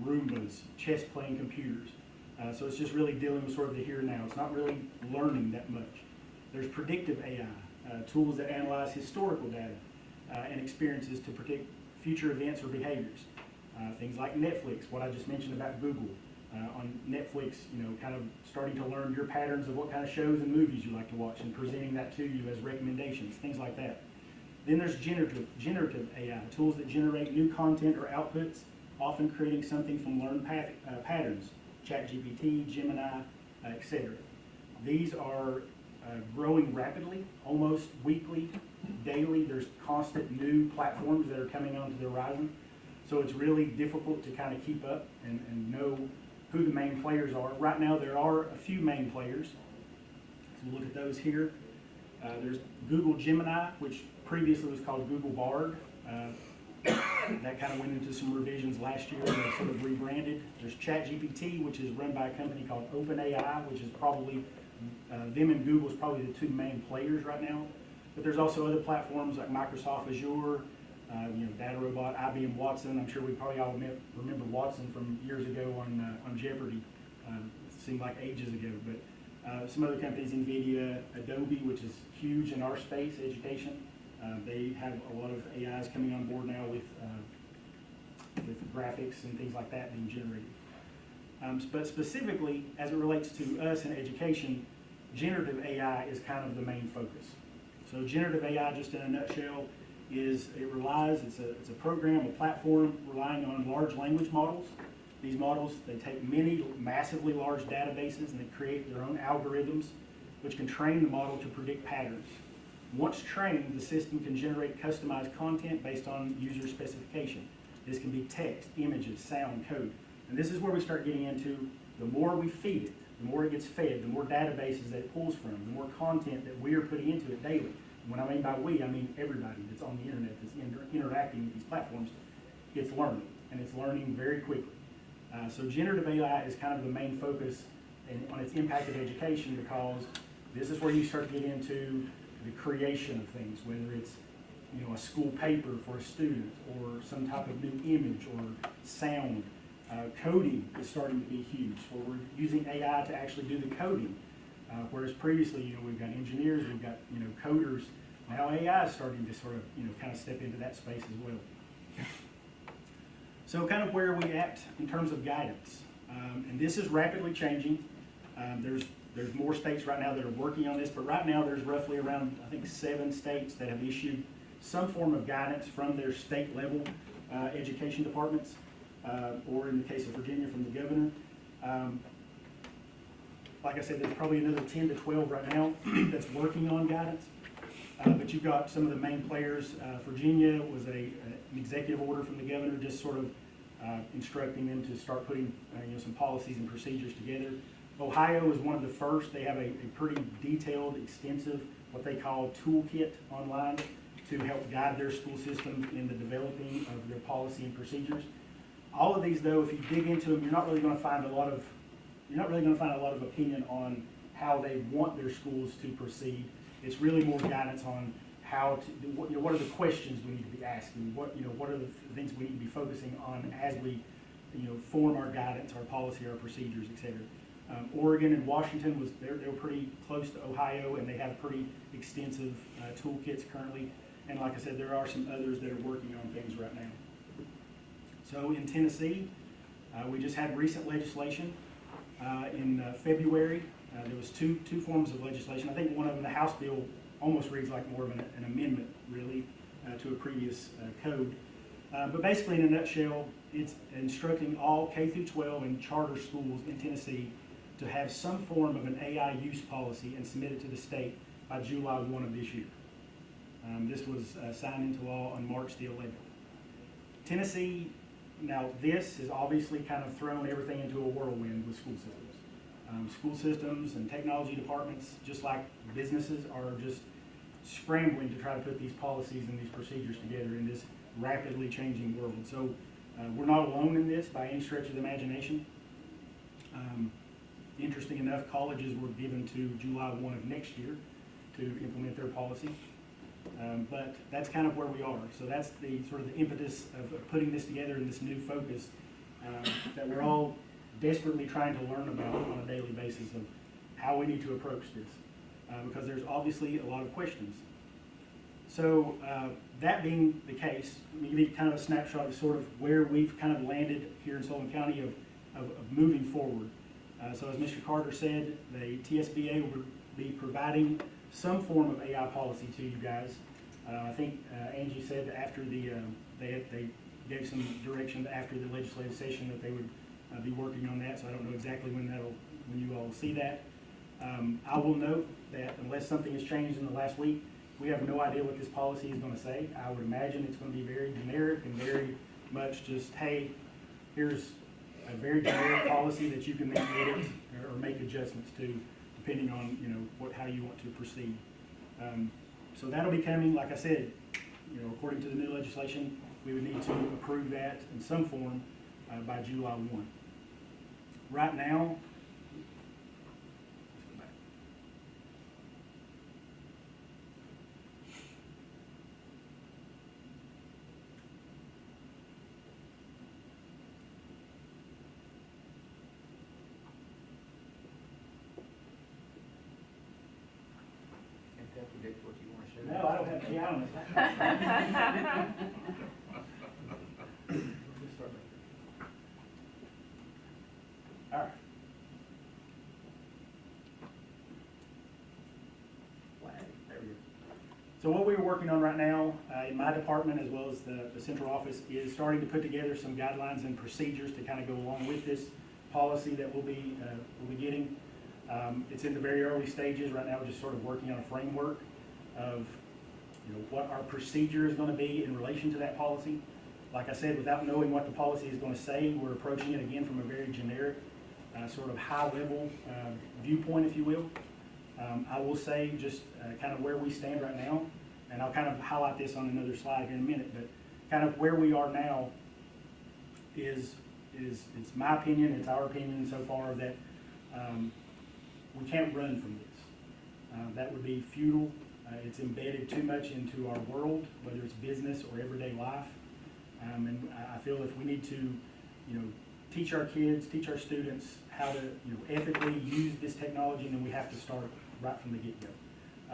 Roombas, chess-playing computers. So it's just really dealing with sort of the here and now. It's not really learning that much. There's predictive AI, tools that analyze historical data and experiences to predict future events or behaviors. Things like Netflix, what I just mentioned about Google. On Netflix, kind of starting to learn your patterns of what kind of shows and movies you like to watch and presenting that to you as recommendations, things like that. Then there's generative AI, tools that generate new content or outputs, often creating something from learned patterns, ChatGPT, Gemini, etc. These are growing rapidly, almost weekly, daily. There's constant new platforms that are coming onto the horizon. So it's really difficult to kind of keep up and know who the main players are. Right now there are a few main players. So look at those here. There's Google Gemini, which previously was called Google Bard. That kind of went into some revisions last year and they sort of rebranded. There's ChatGPT, which is run by a company called OpenAI, which is probably, them and Google is probably the 2 main players right now. But there's also other platforms like Microsoft Azure, DataRobot, IBM Watson. I'm sure we probably all remember Watson from years ago on Jeopardy. It seemed like ages ago. But some other companies, NVIDIA, Adobe, which is huge in our space, education. They have a lot of AIs coming on board now with graphics and things like that being generated. But specifically, as it relates to us in education, generative AI is kind of the main focus. So generative AI, just in a nutshell, is it's a program, a platform relying on large language models. These models, they take many massively large databases and they create their own algorithms which can train the model to predict patterns. Once trained, the system can generate customized content based on user specification. This can be text, images, sound, code. And this is where we start getting into the more we feed it, the more it gets fed, the more databases that it pulls from, the more content that we are putting into it daily. When I mean by we, I mean everybody that's on the internet that's interacting with these platforms. It's learning, and it's learning very quickly. So generative AI is kind of the main focus on its impact of education, because this is where you start to get into the creation of things, whether it's a school paper for a student or some type of new image or sound. Coding is starting to be huge, where we're using AI to actually do the coding. Whereas previously, we've got engineers, we've got, coders. Now AI is starting to sort of, kind of step into that space as well. So kind of where are we at in terms of guidance? And this is rapidly changing. There's more states right now that are working on this, but right now there's roughly around, I think, 7 states that have issued some form of guidance from their state level education departments, or in the case of Virginia, from the governor. Like I said, there's probably another 10 to 12 right now that's working on guidance. But you've got some of the main players. Virginia was an executive order from the governor, just sort of instructing them to start putting some policies and procedures together. Ohio is one of the first. They have a pretty detailed, extensive, what they call toolkit online to help guide their school systems in the developing of their policy and procedures. All of these, though, if you dig into them, you're not really going to find a lot of opinion on how they want their schools to proceed. It's really more guidance on how to, what are the questions we need to be asking, what are the things we need to be focusing on as we, form our guidance, our policy, our procedures, etc. Oregon and Washington they were pretty close to Ohio, and they have pretty extensive toolkits currently. And like I said, there are some others that are working on things right now. So in Tennessee, we just had recent legislation in February. There was two forms of legislation. I think one of them, the House bill, almost reads like more of an amendment, really. to a previous code. But basically, in a nutshell, it's instructing all K through 12 and charter schools in Tennessee to have some form of an AI use policy and submit it to the state by July 1 of this year. This was signed into law on March the 11th. Tennessee, now this has obviously kind of thrown everything into a whirlwind with school systems. School systems and technology departments, just like businesses, are just scrambling to try to put these policies and these procedures together in this rapidly changing world. So we're not alone in this by any stretch of the imagination. Interesting enough, colleges were given to July 1 of next year to implement their policy. But that's kind of where we are. So that's the sort of the impetus of putting this together in this new focus that we're all desperately trying to learn about on a daily basis of how we need to approach this. Because there's obviously a lot of questions. So that being the case, let me give you kind of a snapshot of sort of where we've kind of landed here in Sullivan County of moving forward. So as Mr. Carter said, the TSBA will be providing some form of AI policy to you guys. I think Angie said after the, they gave some direction after the legislative session that they would be working on that, so I don't know exactly when you all will see that. I will note that unless something has changed in the last week, we have no idea what this policy is going to say. I would imagine it's going to be very generic and very much just, hey, here's a very generic policy that you can then edit or make adjustments to, depending on how you want to proceed. So that'll be coming. Like I said, according to the new legislation, we would need to approve that in some form by July 1. Right now, Predict what you want to share. no, I don't have any on it. All right. There we go. So what we're working on right now in my department, as well as the central office, is starting to put together some guidelines and procedures to kind of go along with this policy that we'll be getting. It's in the very early stages right now. We're just sort of working on a framework of what our procedure is going to be in relation to that policy. Like I said, without knowing what the policy is going to say, we're approaching it again from a very generic, sort of high-level viewpoint, if you will. I will say just kind of where we stand right now, and I'll kind of highlight this on another slide here in a minute, but kind of where we are now is it's my opinion, it's our opinion so far that we can't run from this. That would be futile. It's embedded too much into our world, whether it's business or everyday life. And I feel if we need to, teach our kids, teach our students how to, ethically use this technology, then we have to start right from the get-go.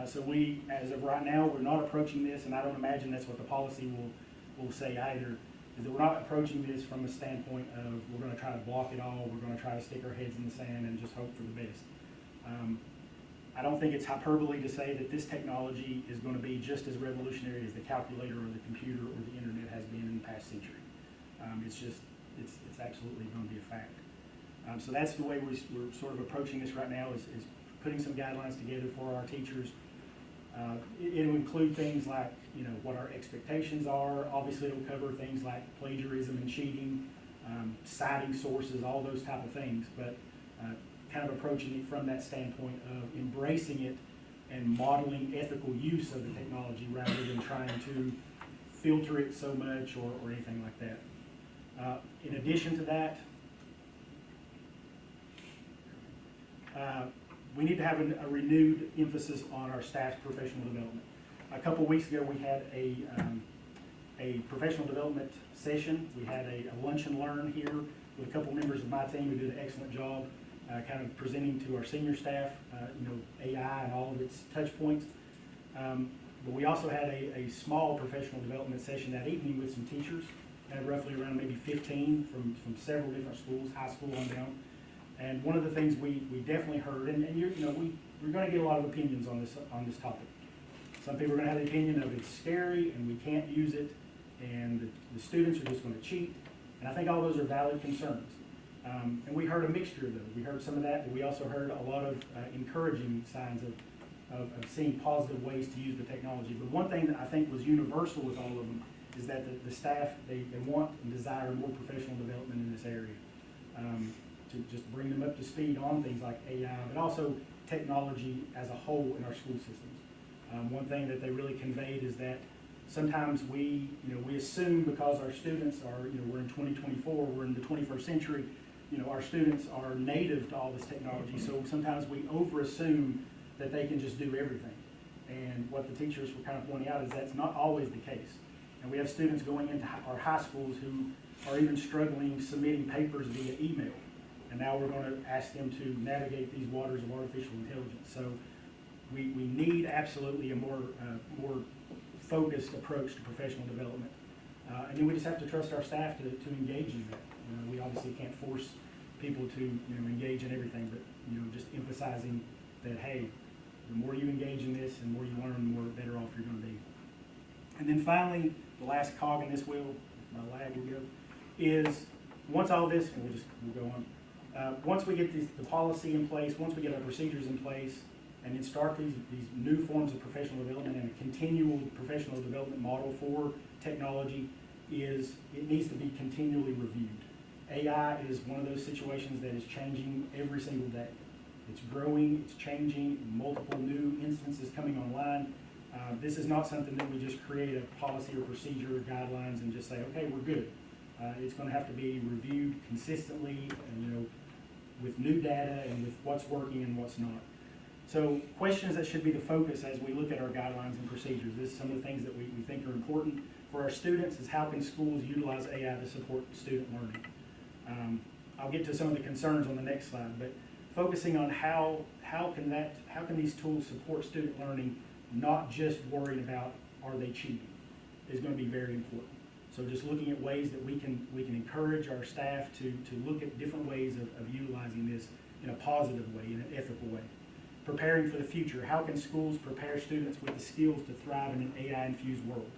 So we, as of right now, we're not approaching this, and I don't imagine that's what the policy will say either, is that we're not approaching this from a standpoint of we're going to try to block it all, we're going to try to stick our heads in the sand and just hope for the best. I don't think it's hyperbole to say that this technology is going to be just as revolutionary as the calculator or the computer or the internet has been in the past century. It's absolutely going to be a fact. So that's the way we're sort of approaching this right now, is putting some guidelines together for our teachers. It'll include things like, what our expectations are. Obviously, it'll cover things like plagiarism and cheating, citing sources, all those type of things. But kind of approaching it from that standpoint of embracing it and modeling ethical use of the technology rather than trying to filter it so much or anything like that. In addition to that, we need to have a renewed emphasis on our staff's professional development. A couple weeks ago, we had a professional development session. We had a lunch and learn here with a couple members of my team who did an excellent job kind of presenting to our senior staff, AI and all of its touch points. But we also had a small professional development session that evening with some teachers, had roughly around maybe 15 from several different schools, high school on down. And one of the things we definitely heard, and we're going to get a lot of opinions on this topic. Some people are gonna have the opinion of it's scary and we can't use it, and the students are just gonna cheat. And I think all those are valid concerns. And we heard a mixture of those. We heard some of that, but we also heard a lot of encouraging signs of seeing positive ways to use the technology. But one thing that I think was universal with all of them is that the staff, they want and desire more professional development in this area. To just bring them up to speed on things like AI, but also technology as a whole in our school systems. One thing that they really conveyed is that sometimes we assume because our students are, we're in 2024, we're in the 21st century, our students are native to all this technology, so sometimes we overassume that they can just do everything. And what the teachers were kind of pointing out is that's not always the case. And we have students going into our high schools who are even struggling submitting papers via email. And now we're going to ask them to navigate these waters of artificial intelligence. So we need absolutely a more focused approach to professional development. And then we just have to trust our staff to engage in that. We obviously can't force people to engage in everything, but just emphasizing that, hey, the more you engage in this and the more you learn, the more better off you're going to be. And then finally, the last cog in this wheel, my lag will go, is once all this, and we'll go on. Once we get the policy in place, once we get our procedures in place, and then start these new forms of professional development and a continual professional development model for technology, it needs to be continually reviewed. AI is one of those situations that is changing every single day. It's growing, it's changing, multiple new instances coming online. This is not something that we just create a policy or procedure or guidelines and just say, okay, we're good. It's going to have to be reviewed consistently, and, with new data and with what's working and what's not. So questions that should be the focus as we look at our guidelines and procedures. This is some of the things that we think are important for our students is how can schools utilize AI to support student learning. I'll get to some of the concerns on the next slide, but focusing on how can these tools support student learning, not just worried about are they cheating, is going to be very important. So just looking at ways that we can encourage our staff to look at different ways of utilizing this in a positive way, in an ethical way. Preparing for the future. How can schools prepare students with the skills to thrive in an AI-infused world?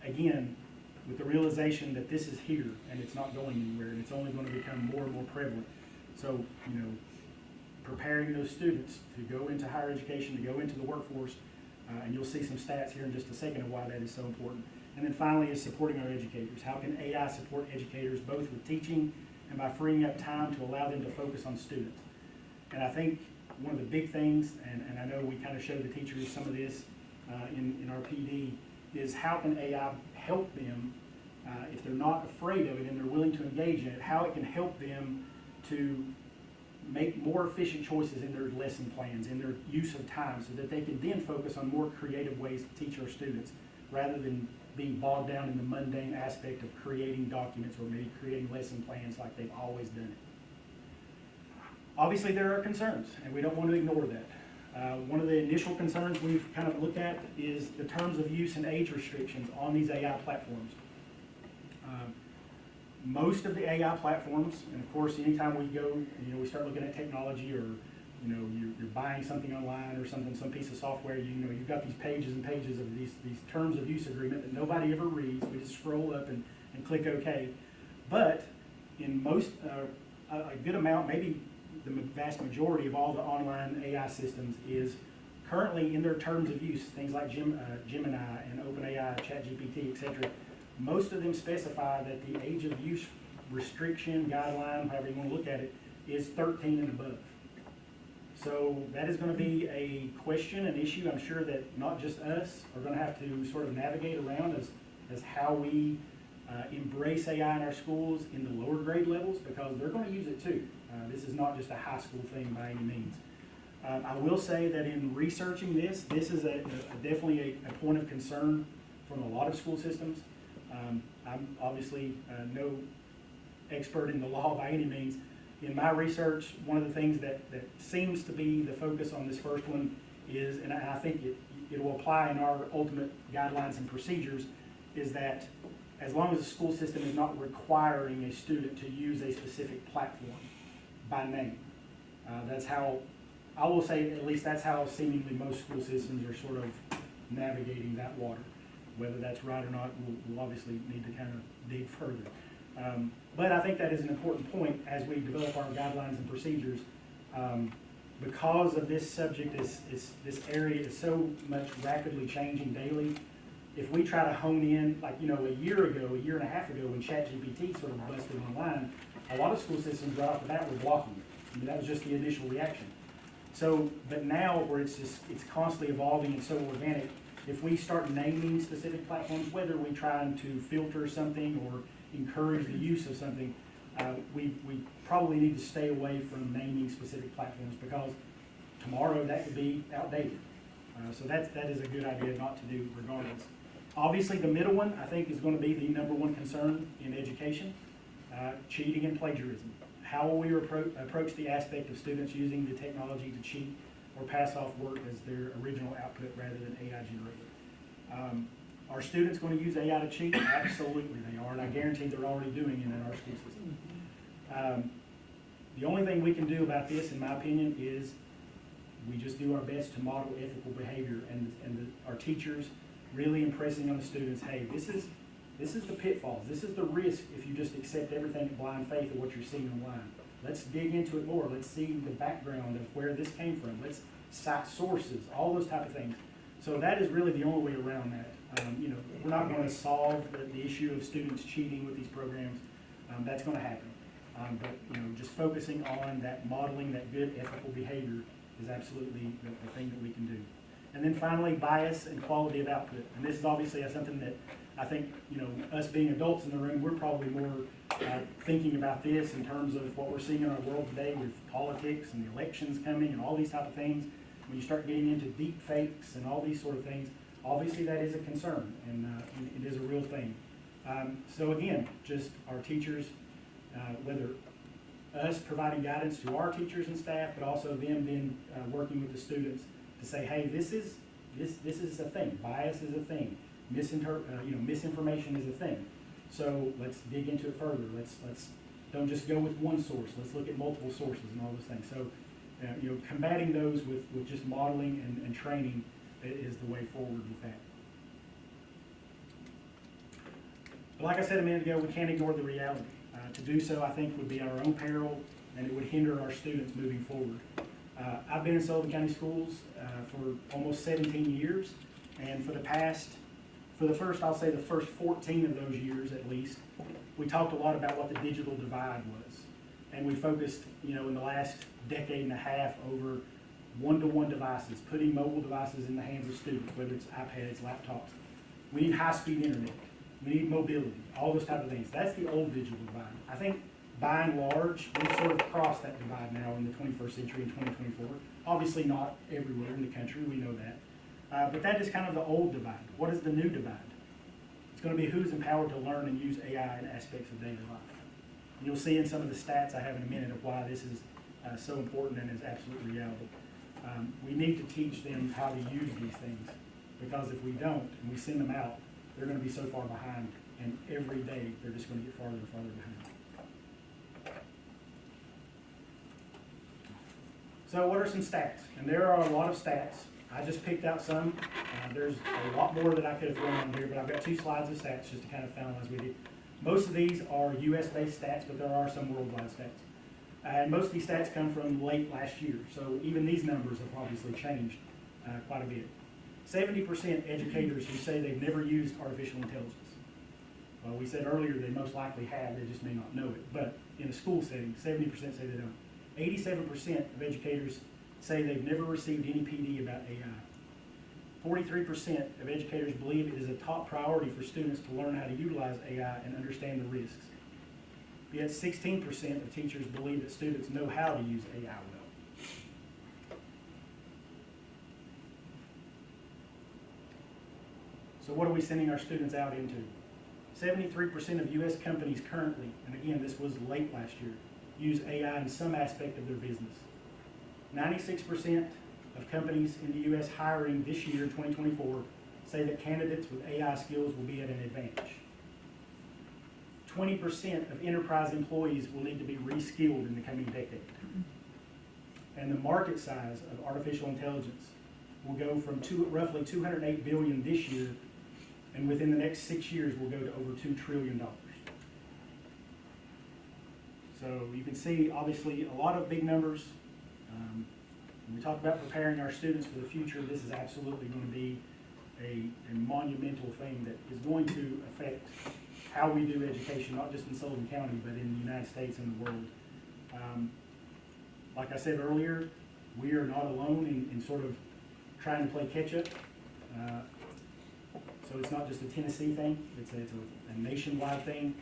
Again, with the realization that this is here and it's not going anywhere and it's only going to become more and more prevalent. So, preparing those students to go into higher education, to go into the workforce, and you'll see some stats here in just a second of why that is so important. And then finally is supporting our educators. How can AI support educators both with teaching and by freeing up time to allow them to focus on students? And I think one of the big things, and I know we kind of showed the teachers some of this in our PD, is how can AI help them, if they're not afraid of it and they're willing to engage in it, how it can help them to make more efficient choices in their lesson plans, in their use of time, so that they can then focus on more creative ways to teach our students, rather than being bogged down in the mundane aspect of creating documents or maybe creating lesson plans like they've always done it. Obviously, there are concerns, and we don't want to ignore that. One of the initial concerns we've kind of looked at is the terms of use and age restrictions on these AI platforms. Most of the AI platforms, and of course, anytime we go, we start looking at technology, or you're buying something online or something, some piece of software, you've got these pages and pages of these terms of use agreement that nobody ever reads. We just scroll up and click OK. But in most, a good amount, maybe the vast majority of all the online AI systems is currently in their terms of use, things like Gemini and OpenAI, ChatGPT, etc. Most of them specify that the age of use restriction, guideline, however you want to look at it, is 13 and above. So that is going to be a question, an issue I'm sure that not just us are going to have to sort of navigate around as how we embrace AI in our schools in the lower grade levels, because they're going to use it too. This is not just a high school thing by any means. I will say that in researching this is definitely a point of concern from a lot of school systems. I'm obviously no expert in the law by any means. In my research, one of the things that seems to be the focus on this first one is, and I think it will apply in our ultimate guidelines and procedures, is that as long as the school system is not requiring a student to use a specific platform by name. That's how, I will say, at least that's how seemingly most school systems are sort of navigating that water. Whether that's right or not, we'll obviously need to kind of dig further. But I think that is an important point as we develop our guidelines and procedures. Because of this subject, this area is so much rapidly changing daily. If we try to hone in, like, you know, a year and a half ago, when ChatGPT sort of busted online, a lot of school systems right off the bat were blocking it. I mean, that was just the initial reaction. So, but now where it's constantly evolving and so organic, if we start naming specific platforms, whether we trying to filter something or encourage the use of something, we probably need to stay away from naming specific platforms, because tomorrow that could be outdated. So that is a good idea not to do regardless. Obviously, the middle one, I think, is going to be the #1 concern in education, cheating and plagiarism. How will we approach the aspect of students using the technology to cheat or pass off work as their original output rather than AI generated? Are students going to use AI to cheat? Absolutely they are, and I guarantee they're already doing it in our school system. The only thing we can do about this, in my opinion, is we just do our best to model ethical behavior, and our teachers really impressing on the students, hey, this is the pitfalls, this is the risk if you just accept everything in blind faith of what you're seeing online. Let's dig into it more. Let's see the background of where this came from. Let's cite sources, all those type of things. So that is really the only way around that. You know, we're not going to solve the issue of students cheating with these programs. That's going to happen. But you know, just focusing on that modeling, that good ethical behavior is absolutely the thing that we can do. And then finally, bias and quality of output. And this is obviously something that I think, you know, us being adults in the room, we're probably more thinking about this in terms of what we're seeing in our world today with politics and the elections coming and all these type of things. When you start getting into deep fakes and all these sort of things, obviously that is a concern, and it is a real thing. So again, just our teachers, whether us providing guidance to our teachers and staff, but also them then working with the students to say, hey, this is a thing. Bias is a thing. Misinformation is a thing. So let's dig into it further. Let's don't just go with one source. Let's look at multiple sources and all those things. So you know, combating those with just modeling and training is the way forward with that. But like I said a minute ago, we can't ignore the reality. To do so, I think, would be at our own peril, and it would hinder our students moving forward. I've been in Sullivan County Schools for almost 17 years, and I'll say the first 14 of those years at least, we talked a lot about what the digital divide was. And we focused, you know, in the last decade and a half over one-to-one devices, putting mobile devices in the hands of students, whether it's iPads, laptops. We need high-speed internet. We need mobility, all those type of things. That's the old digital divide. I think by and large, we've sort of crossed that divide now in the 21st century in 2024. Obviously not everywhere in the country, we know that. But that is kind of the old divide. What is the new divide? It's going to be who's empowered to learn and use AI in aspects of daily life. And you'll see in some of the stats I have in a minute of why this is so important and is absolute reality. We need to teach them how to use these things, because if we don't and we send them out, they're going to be so far behind, and every day they're just going to get farther and farther behind. So what are some stats? And there are a lot of stats. I just picked out some. There's a lot more that I could have thrown on here, but I've got 2 slides of stats just to kind of finalize with you. Most of these are US-based stats, but there are some worldwide stats. And most of these stats come from late last year, so even these numbers have obviously changed quite a bit. 70% educators who say they've never used artificial intelligence. Well, we said earlier they most likely have, they just may not know it. But in a school setting, 70% say they don't. 87% of educators say they've never received any PD about AI. 43% of educators believe it is a top priority for students to learn how to utilize AI and understand the risks. Yet 16% of teachers believe that students know how to use AI well. So what are we sending our students out into? 73% of U.S. companies currently, and again, this was late last year, use AI in some aspect of their business. 96% of companies in the U.S. hiring this year, 2024, say that candidates with AI skills will be at an advantage. 20% of enterprise employees will need to be reskilled in the coming decade. And the market size of artificial intelligence will go from roughly 208 billion this year, and within the next 6 years, will go to over $2 trillion. So you can see, obviously, a lot of big numbers. When we talk about preparing our students for the future, this is absolutely going to be a monumental thing that is going to affect how we do education, not just in Sullivan County, but in the United States and the world. Like I said earlier, we are not alone in sort of trying to play catch-up. So it's not just a Tennessee thing, it's a nationwide thing.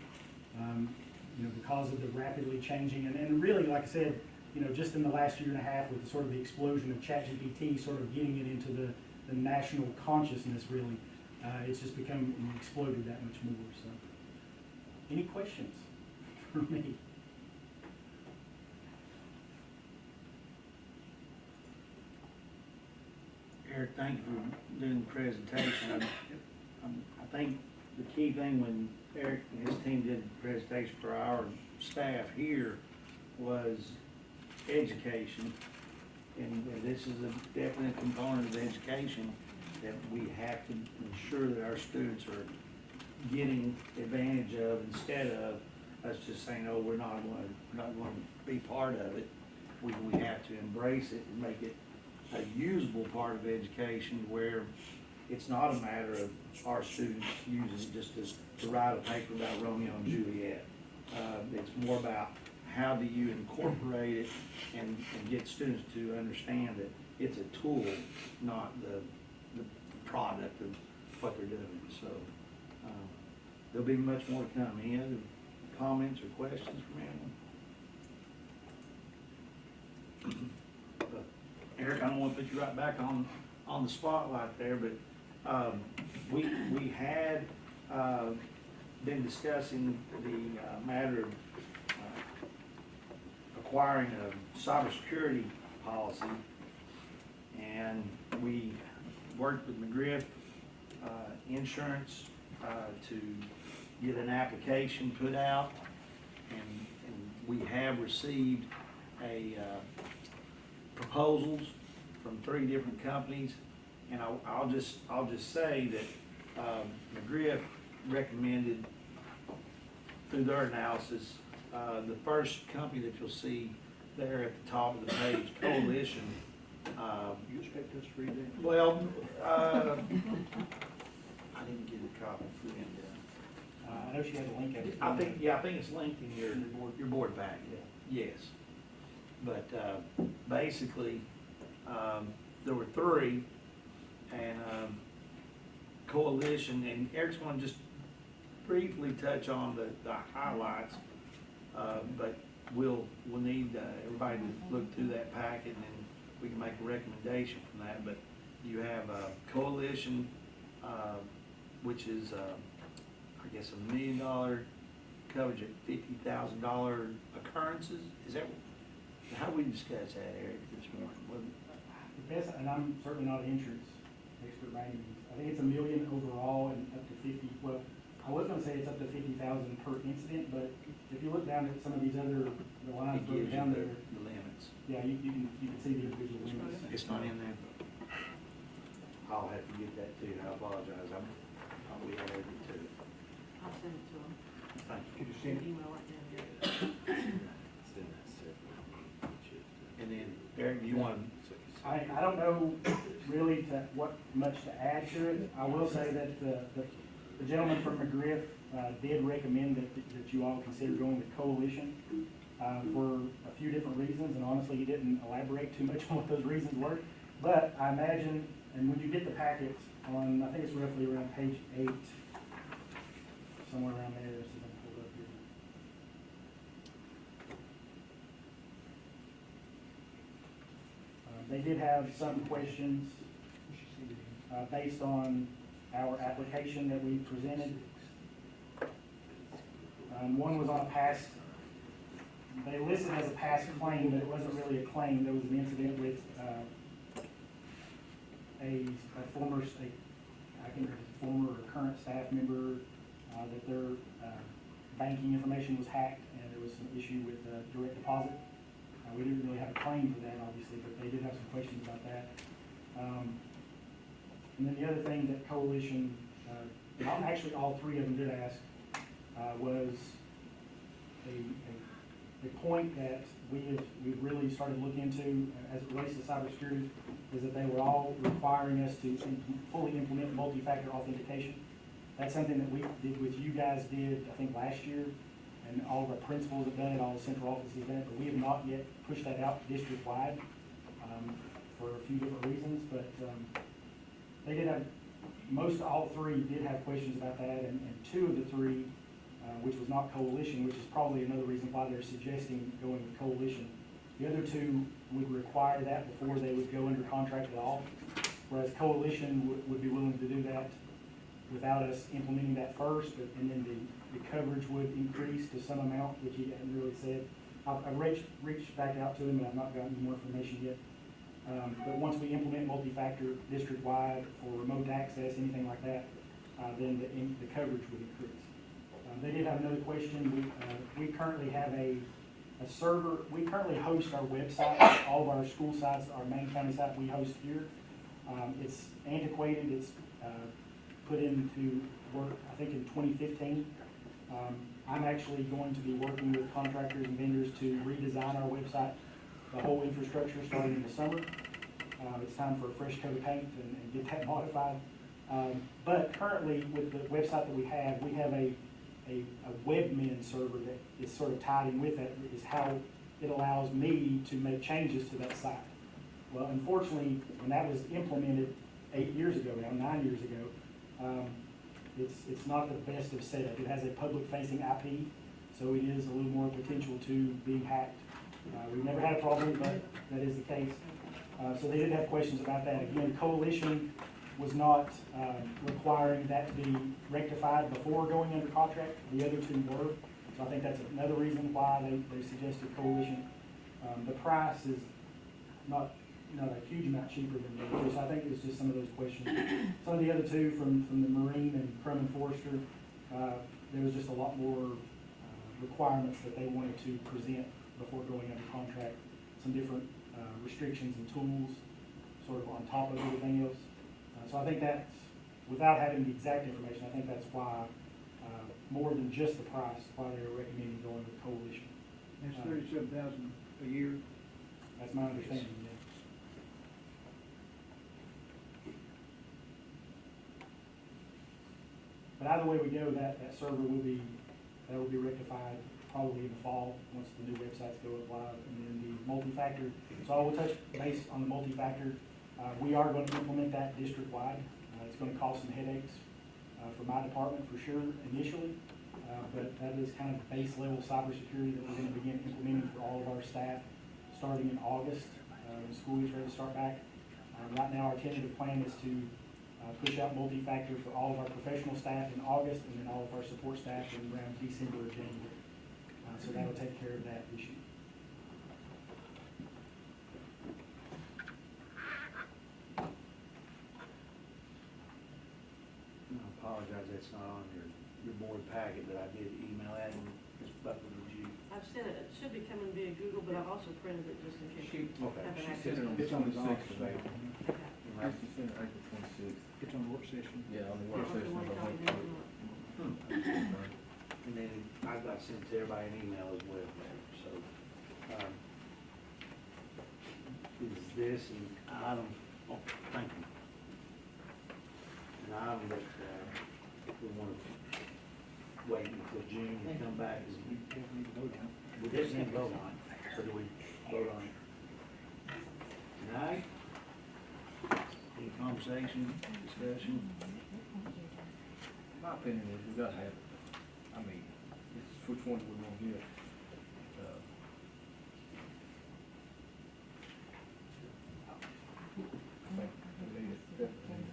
You know, because of the rapidly changing, and really, like I said, you know, just in the last year and a half with the sort of the explosion of ChatGPT, sort of getting it into the national consciousness, really, it's just become and exploded that much more. So, any questions for me? Eric, thank you for doing the presentation. I think the key thing when Eric and his team did the presentation for our staff here was education. And this is a definite component of education that we have to ensure that our students are getting advantage of, instead of us just saying, oh, we're not going to be part of it. We have to embrace it and make it a usable part of education, where it's not a matter of our students using it just to write a paper about Romeo and Juliet. It's more about how do you incorporate it and get students to understand that it's a tool, not the product of what they're doing. So there'll be much more to come. Any other comments or questions from anyone? Eric, I don't want to put you right back on the spotlight there, but we had been discussing the matter of acquiring a cybersecurity policy, and we worked with McGriff Insurance to get an application put out, and we have received proposals from 3 different companies, and I'll just say that McGriff recommended, through their analysis, the first company that you'll see there at the top of the page, Coalition. You expect us to read that? Well, I didn't get a copy for them. I know she has a link at it. I think it's linked in your board packet. Yes. But basically, there were 3, and Coalition, and Eric's going to just briefly touch on the highlights, but we'll need everybody to look through that packet, and then we can make a recommendation from that. But you have Coalition, which is I guess $1 million coverage at $50,000 occurrences. Is that how we discussed that, Eric, this morning? The best, and I'm certainly not an insurance expert by any means. I think it's $1 million overall and up to 50. Well, I was going to say it's up to 50,000 per incident, but if you look down at some of these other lines down there, the limits. yeah, you can see the individual limits. It's not in there. I'll have to get that too. I apologize. I'm probably added it too. I'll send it to them. Thank you. Could you send it? Email it down. And then, Eric, do you want to? I don't know really what much to add to it. I will say that the gentleman from McGriff did recommend that you all consider going with Coalition for a few different reasons, and honestly, he didn't elaborate too much on what those reasons were. But I imagine, and when you get the packets on, I think it's roughly around page 8, somewhere around there. So I'm gonna pull it up here. They did have some questions based on our application that we presented. One was on a past, they listed as a past claim, but it wasn't really a claim. There was an incident with a former or current staff member that their banking information was hacked, and there was some issue with direct deposit. We didn't really have a claim for that, obviously, but they did have some questions about that. And then the other thing that Coalition, actually all three of them did ask, was a point that we've really started looking into as it relates to cybersecurity, is that they were all requiring us to fully implement multi-factor authentication. That's something that we did with you guys I think last year, and all of our principals have done it, all the central offices have done it, but we have not yet pushed that out district-wide for a few different reasons, but they did have, all three did have questions about that, and two of the three, which was not Coalition, which is probably another reason why they're suggesting going with Coalition. The other two would require that before they would go under contract at all, whereas Coalition would be willing to do that without us implementing that first, and then the coverage would increase to some amount, which he hadn't really said. I've reached back out to him, but I've not gotten any more information yet. But once we implement multi-factor district-wide for remote access, anything like that, then the coverage would increase. They did have another question. We currently have a server. We currently host our website, all of our school sites, our main county site we host here. It's antiquated. It's put into work, I think, in 2015. I'm actually going to be working with contractors and vendors to redesign our website, the whole infrastructure, starting in the summer. It's time for a fresh coat of paint and get that modified. But currently, with the website that we have a webmin server that is sort of tied in with that, is how it allows me to make changes to that site. Well, unfortunately, when that was implemented 8 years ago now, 9 years ago, it's not the best of setup. It has a public-facing IP, so it is a little more potential to being hacked. We've never had a problem, but that is the case. So they did have questions about that. Again, Coalition was not requiring that to be rectified before going under contract. The other two were. So I think that's another reason why they suggested Coalition. The price is not a huge amount cheaper than the other two. So I think it was just some of those questions. Some of the other two from the Marine and Crum and Forester, there was just a lot more requirements that they wanted to present before going under contract. Some different restrictions and tools sort of on top of everything else. So I think that's, without having the exact information, I think that's why, more than just the price, why they were recommending going with Coalition. That's $37,000 a year. That's my understanding, yeah. But either way we go, that server will be rectified probably in the fall, once the new websites go up live, and then the multi-factor. So I will touch base on the multi-factor. We are going to implement that district-wide. It's going to cause some headaches for my department for sure initially, but that is kind of base level cybersecurity that we're going to begin implementing for all of our staff starting in August when school is ready to start back. Right now our tentative plan is to push out multi-factor for all of our professional staff in August, and then all of our support staff in around December or January. So that'll take care of that issue. I apologize, that's not on your board packet, but I did email that and Ms. Buckler, would you? I've sent it, it should be coming via Google, but I've also printed it just in case. you Okay. have an She access said point. it's on the office available. Right. She said April 26th. It's on work session. Yeah, on the Yeah, work if you session. want to copy that one. And then I got sent to everybody an email as well, so, is this an item, oh, thank you. An item that, we want to wait until June and come back, We don't need to vote on it. we just need to vote on it, or do we vote on it? Tonight? Any conversation, discussion? My opinion is we gotta have, I mean, it's which one we want to give. I think we need it, definitely.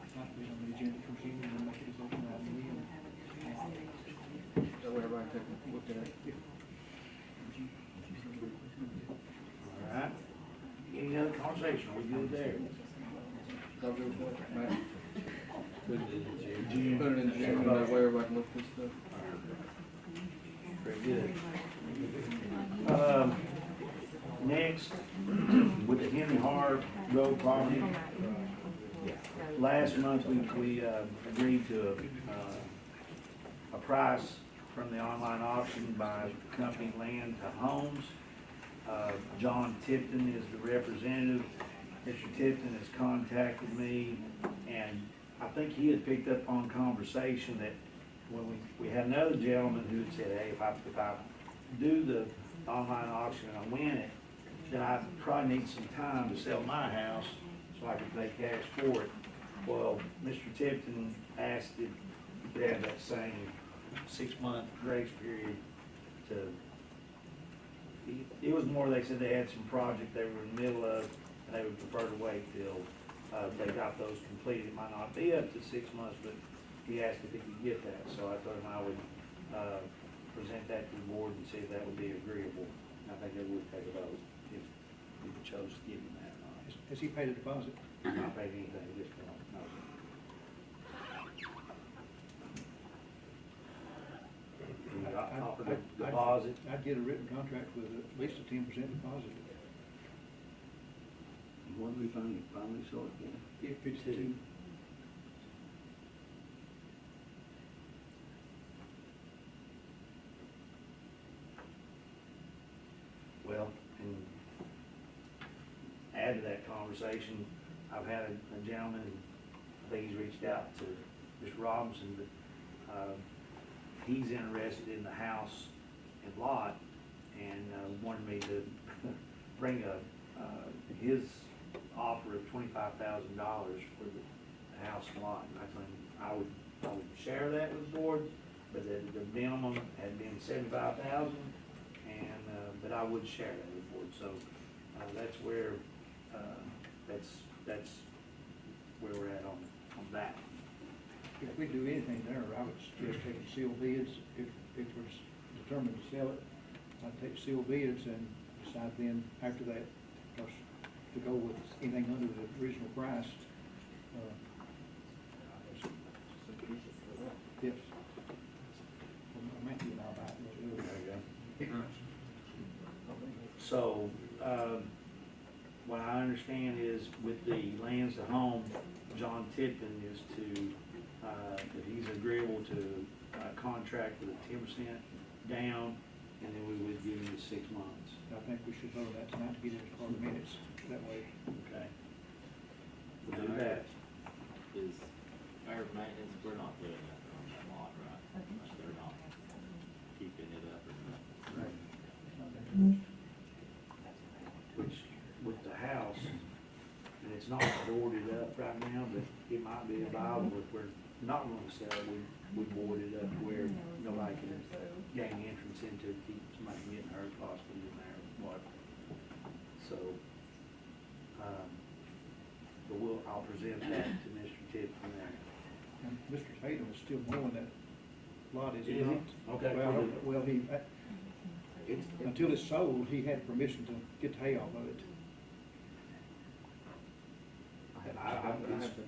It's not been on the agenda for June, we'll make it as open as we can. That way everybody take a look at it. All right. Any other conversation, are we good there? Y'all good with that, Matt? Put it in June, that way everybody can look at this stuff. Very good. Next, with the Henry Hart Road property. Last month, we agreed to a price from the online auction by company Land to Homes. John Tipton is the representative. Mr. Tipton has contacted me, and I think he had picked up on conversation that when we had another gentleman who had said, hey, if I do the online auction and I win it, then I probably need some time to sell my house so I can pay cash for it. Well, Mr. Tipton asked if he could have that same 6-month grace period to, it was more, they said they had some project they were in the middle of, and they would prefer to wait till they got those completed. It might not be up to 6 months, but he asked if he could get that, so I told him I would present that to the board and see if that would be agreeable. I think they would take a vote if we chose to give him that or not. Has he paid a deposit? He's not paid anything, just no. I offered a deposit. I'd get a written contract with at least a 10% deposit. What did we finally sort it for? If it's two. Well, and add to that conversation, I've had a gentleman, I think he's reached out to Mr. Robinson, but he's interested in the house and lot, and wanted me to bring his offer of $25,000 for the house and lot. And I told him I would share that with the board, but the minimum had been $75,000, and but I would share that with the board. So that's where that's where we're at on that. If we do anything there, I would suggest taking sealed bids. If we're determined to sell it, I'd take sealed bids and decide then after that, to go with anything under the original price. Yes. Matthew and I about it. So, what I understand is with the lands to home, John Tipton is to, that he's agreeable to contract with a 10% down, and then we would give him the 6 months. I think we should vote on that tonight to get it as part of the minutes, that way. Okay. We'll do that. Is our maintenance, we're not doing nothing on that lot, right? They're not keeping it up or Right. Which, with the house, and it's not boarded up right now, but it might be viable if we're not gonna sell it, we board it up where nobody can gain entrance into it, keep somebody from getting hurt possibly in there, what. So, but I'll present that to Mr. Tipton there. And Mr. Tatum is still mowing that lot, is he Is he? not? Okay. Well, until it's sold, he had permission to get the hay off of it.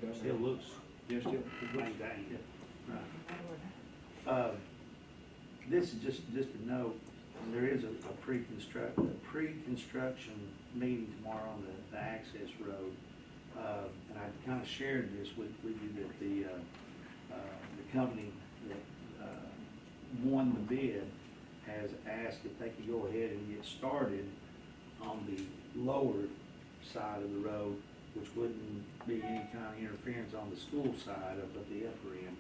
It still looks Yes, still. maintained. Right. This is just a note, there is a pre-construction meeting tomorrow on the access road. And I kind of shared this with you that the company that won the bid has asked if they could go ahead and get started on the lower side of the road, which wouldn't be any kind of interference on the school side up at the upper end,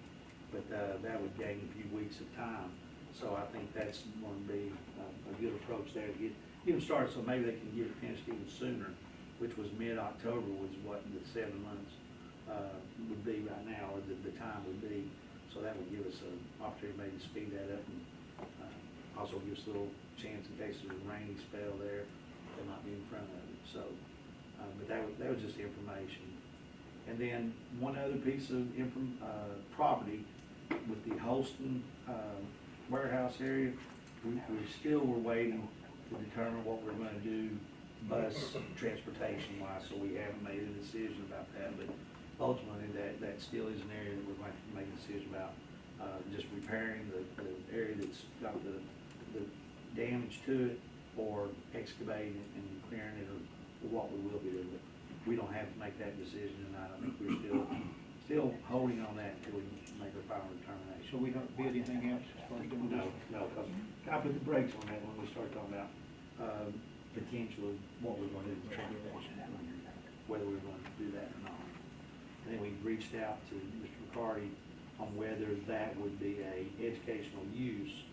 but that would gain a few weeks of time. So I think that's going to be a good approach there to get them started, so maybe they can get it finished even sooner, which was mid-October was what the 7 months would be right now, or the time would be. So that would give us an opportunity maybe to speed that up, and also give us a little chance in case there's a rainy spell there, they might be in front of it. So, but that was just information. And then one other piece of property with the Holston warehouse area, we still were waiting to determine what we're going to do bus transportation wise, so we haven't made a decision about that, but ultimately that still is an area that we're going to make a decision about, just repairing the area that's got the damage to it, or excavating it and clearing it, or what we will be doing. But we don't have to make that decision tonight. I think we're still holding on that until we make our final determination. So we don't bid anything else as far as doing this? No, because I put the brakes on that when we start talking about, potentially what we're gonna do with the transportation, whether we're gonna do that or not. And then we reached out to Mr. McCarty on whether that would be a educational use,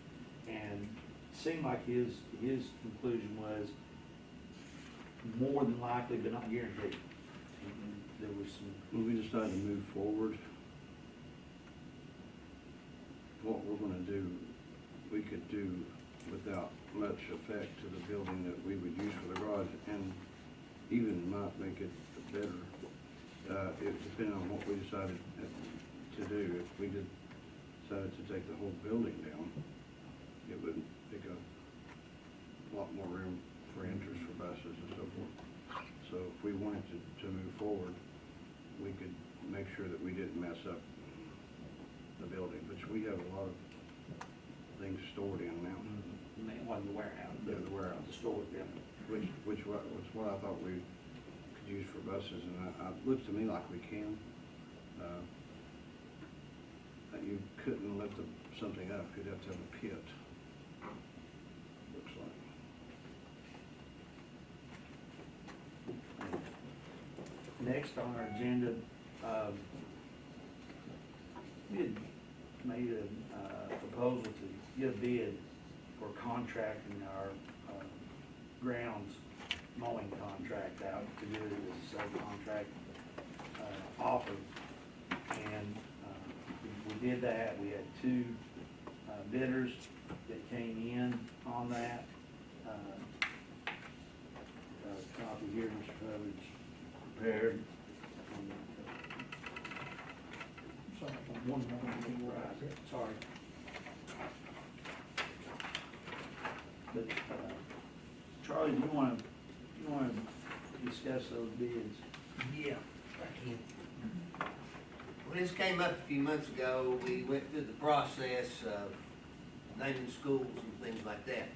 and it seemed like his conclusion was more than likely, but not guaranteed. And there was some. When we decided to move forward, what we're gonna do, we could do without much effect to the building that we would use for the garage, and even might make it better, it depending on what we decided to do. If we decided to take the whole building down, it would pick up a lot more room for enters for buses and so forth. So if we wanted to move forward, we could make sure that we didn't mess up the building, which we have a lot of things stored in now. It wasn't the warehouse. Yeah, the warehouse. The storage, yeah. Which was what I thought we could use for buses, and it looks to me like we can. That you couldn't lift something up, you'd have to have a pit, looks like. Next on our agenda, we had made a proposal to get a bid for contracting our grounds mowing contract out to do it as a subcontract offer. And we did that. We had two bidders that came in on that. A copy here, Mr. Hubbard's prepared. Right, sorry. But, Charlie, do you wanna discuss those bids? Yeah, I can. When this came up a few months ago, we went through the process of naming schools and things like that.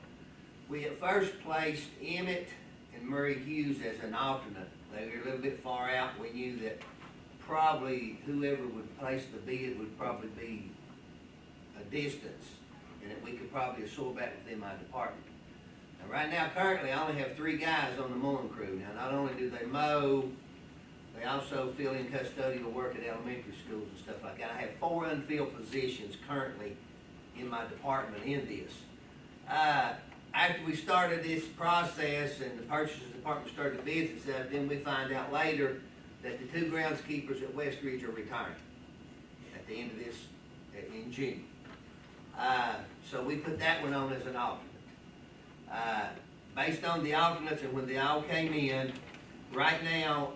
We at first placed Emmett and Murray Hughes as an alternate. They were a little bit far out. We knew that probably whoever would place the bid would probably be a distance, and that we could probably assure back within my department. Now, right now, currently, I only have 3 guys on the mowing crew. Now, not only do they mow, they also fill in custodial work at elementary schools and stuff like that. I have 4 unfilled positions currently in my department in this. After we started this process and the purchase department started the bids and stuff, then we find out later that the 2 groundskeepers at Westridge are retiring at the end of this, in June. So we put that one on as an alternate. Based on the alternates and when they all came in, right now,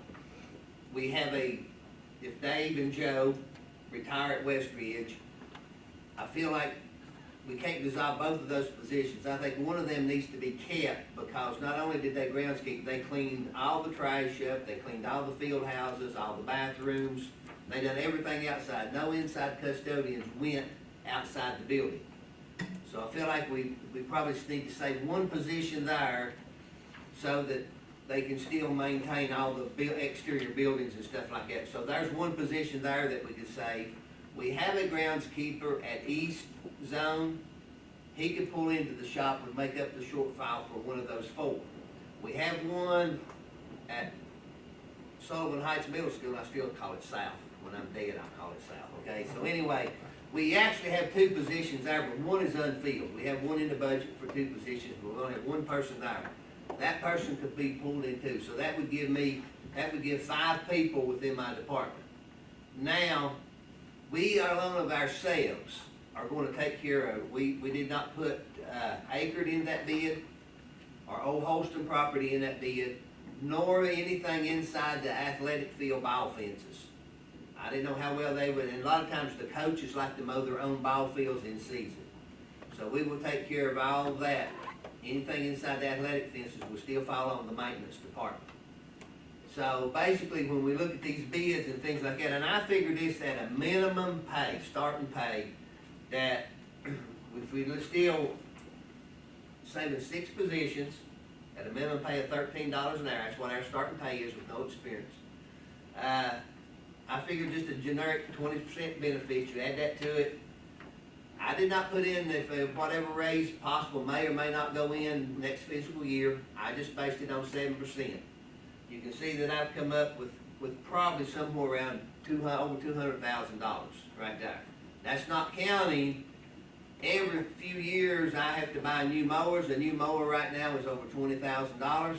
we have if Dave and Joe retire at Westridge, I feel like we can't dissolve both of those positions. I think one of them needs to be kept, because not only did they groundskeep, they cleaned all the trash up, they cleaned all the field houses, all the bathrooms, they done everything outside. No inside custodians went outside the building. So I feel like we probably need to save one position there so that they can still maintain all the exterior buildings and stuff like that. So there's one position there that we could save. We have a groundskeeper at East Zone. He could pull into the shop and make up the shortfall for one of those 4. We have one at Sullivan Heights Middle School. I still call it South. When I'm dead, I call it South, okay? So anyway, we actually have 2 positions there, but one is unfilled. We have one in the budget for 2 positions, but we only have 1 person there. That person could be pulled in too. So that would give 5 people within my department. Now, we alone of ourselves are going to take care of, we did not put Acred in that bid, or Old Holston property in that bid, nor anything inside the athletic field ball fences. I didn't know how well they would, and a lot of times the coaches like to mow their own ball fields in season. So we will take care of all of that. Anything inside the athletic fences will still fall on the maintenance department. So basically, when we look at these bids and things like that, and I figured this at a minimum pay, starting pay, that if we still saving 6 positions, at a minimum pay of $13 an hour. That's what our starting pay is with no experience. I figured just a generic 20% benefit, you add that to it. I did not put in if whatever raise possible may or may not go in next fiscal year. I just based it on 7%. You can see that I've come up with probably somewhere around over $200,000 right there. That's not counting every few years I have to buy new mowers. A new mower right now is over $20,000.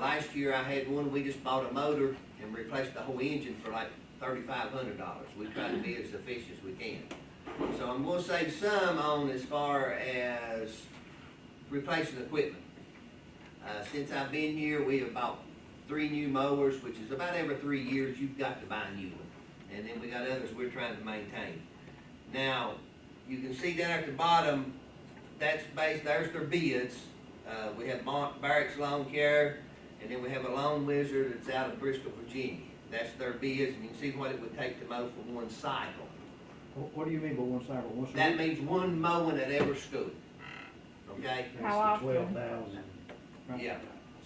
Last year I had one, we just bought a motor and replaced the whole engine for like $3,500. We try to be as efficient as we can. So I'm going to save some on as far as replacing equipment. Since I've been here, we have bought 3 new mowers, which is about every 3 years you've got to buy a new one. And then we got others we're trying to maintain. Now, you can see down at the bottom, that's based, there's their bids. We have Barracks Lawn Care, and then we have a lawn wizard that's out of Bristol, Virginia. That's their bids, and you can see what it would take to mow for one cycle. What do you mean by one cycle? Once a That week? means one mowing at every school, okay? How often? 12,000. Yeah,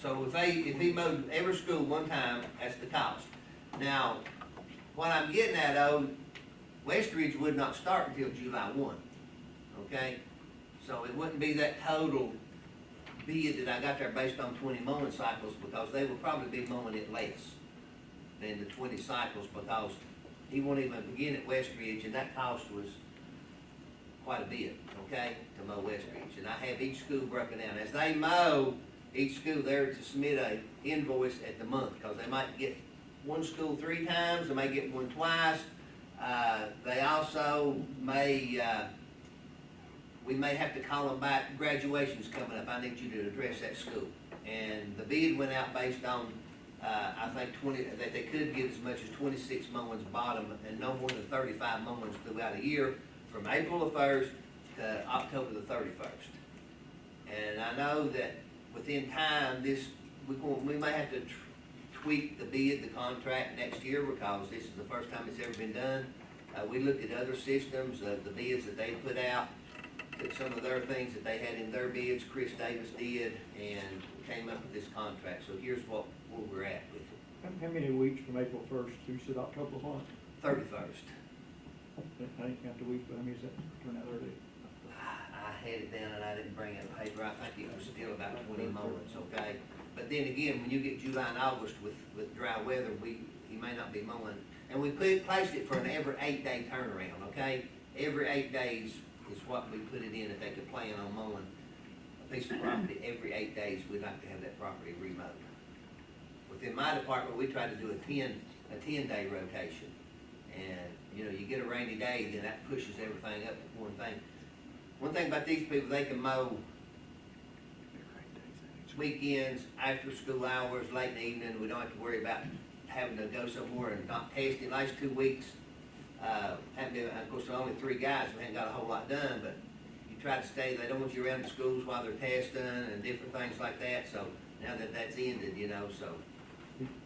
so if he mowed every school one time, that's the cost. Now, what I'm getting at though, Westridge would not start until July 1, okay? So it wouldn't be that total bid that I got there based on 20 mowing cycles, because they would probably be mowing it less than the 20 cycles, because he won't even begin at Westridge, and that cost was quite a bit, okay, to mow Westridge. And I have each school broken down. As they mow, each school there to submit a invoice at the month, because they might get one school 3 times, they may get one twice. They also may, we may have to call them back. Graduation's coming up. I need you to address that school. And the bid went out based on, I think that they could get as much as 26 mowings bottom and no more than 35 mowings throughout a year from April the 1st to October the 31st. And I know that within time, we may have to tweak the bid, the contract next year, because this is the first time it's ever been done. We looked at other systems, the bids that they put out, took some of their things that they had in their bids, Chris Davis did, and came up with this contract. So here's what we're at with it. How many weeks from April 1st through, said October what? 31st. I didn't count the weeks, but how many is that turn out early? I had it down and I didn't bring it paper. I think it was still about 20 mowings, okay? But then again, when you get July and August with dry weather, he may not be mowing. And we placed it for an every 8-day turnaround, okay? Every 8 days is what we put it in if they could plan on mowing a piece of property. Every 8 days, we'd like to have that property remowed. Within my department, we try to do a 10-day rotation. And, you know, you get a rainy day, then that pushes everything up to one thing. One thing about these people, they can mow weekends, after school hours, late in the evening. We don't have to worry about having to go somewhere and not testing. Last 2 weeks, of course, there are only 3 guys, we haven't got a whole lot done, but you try to stay, they don't want you around the schools while they're testing and different things like that. So now that that's ended, you know, so.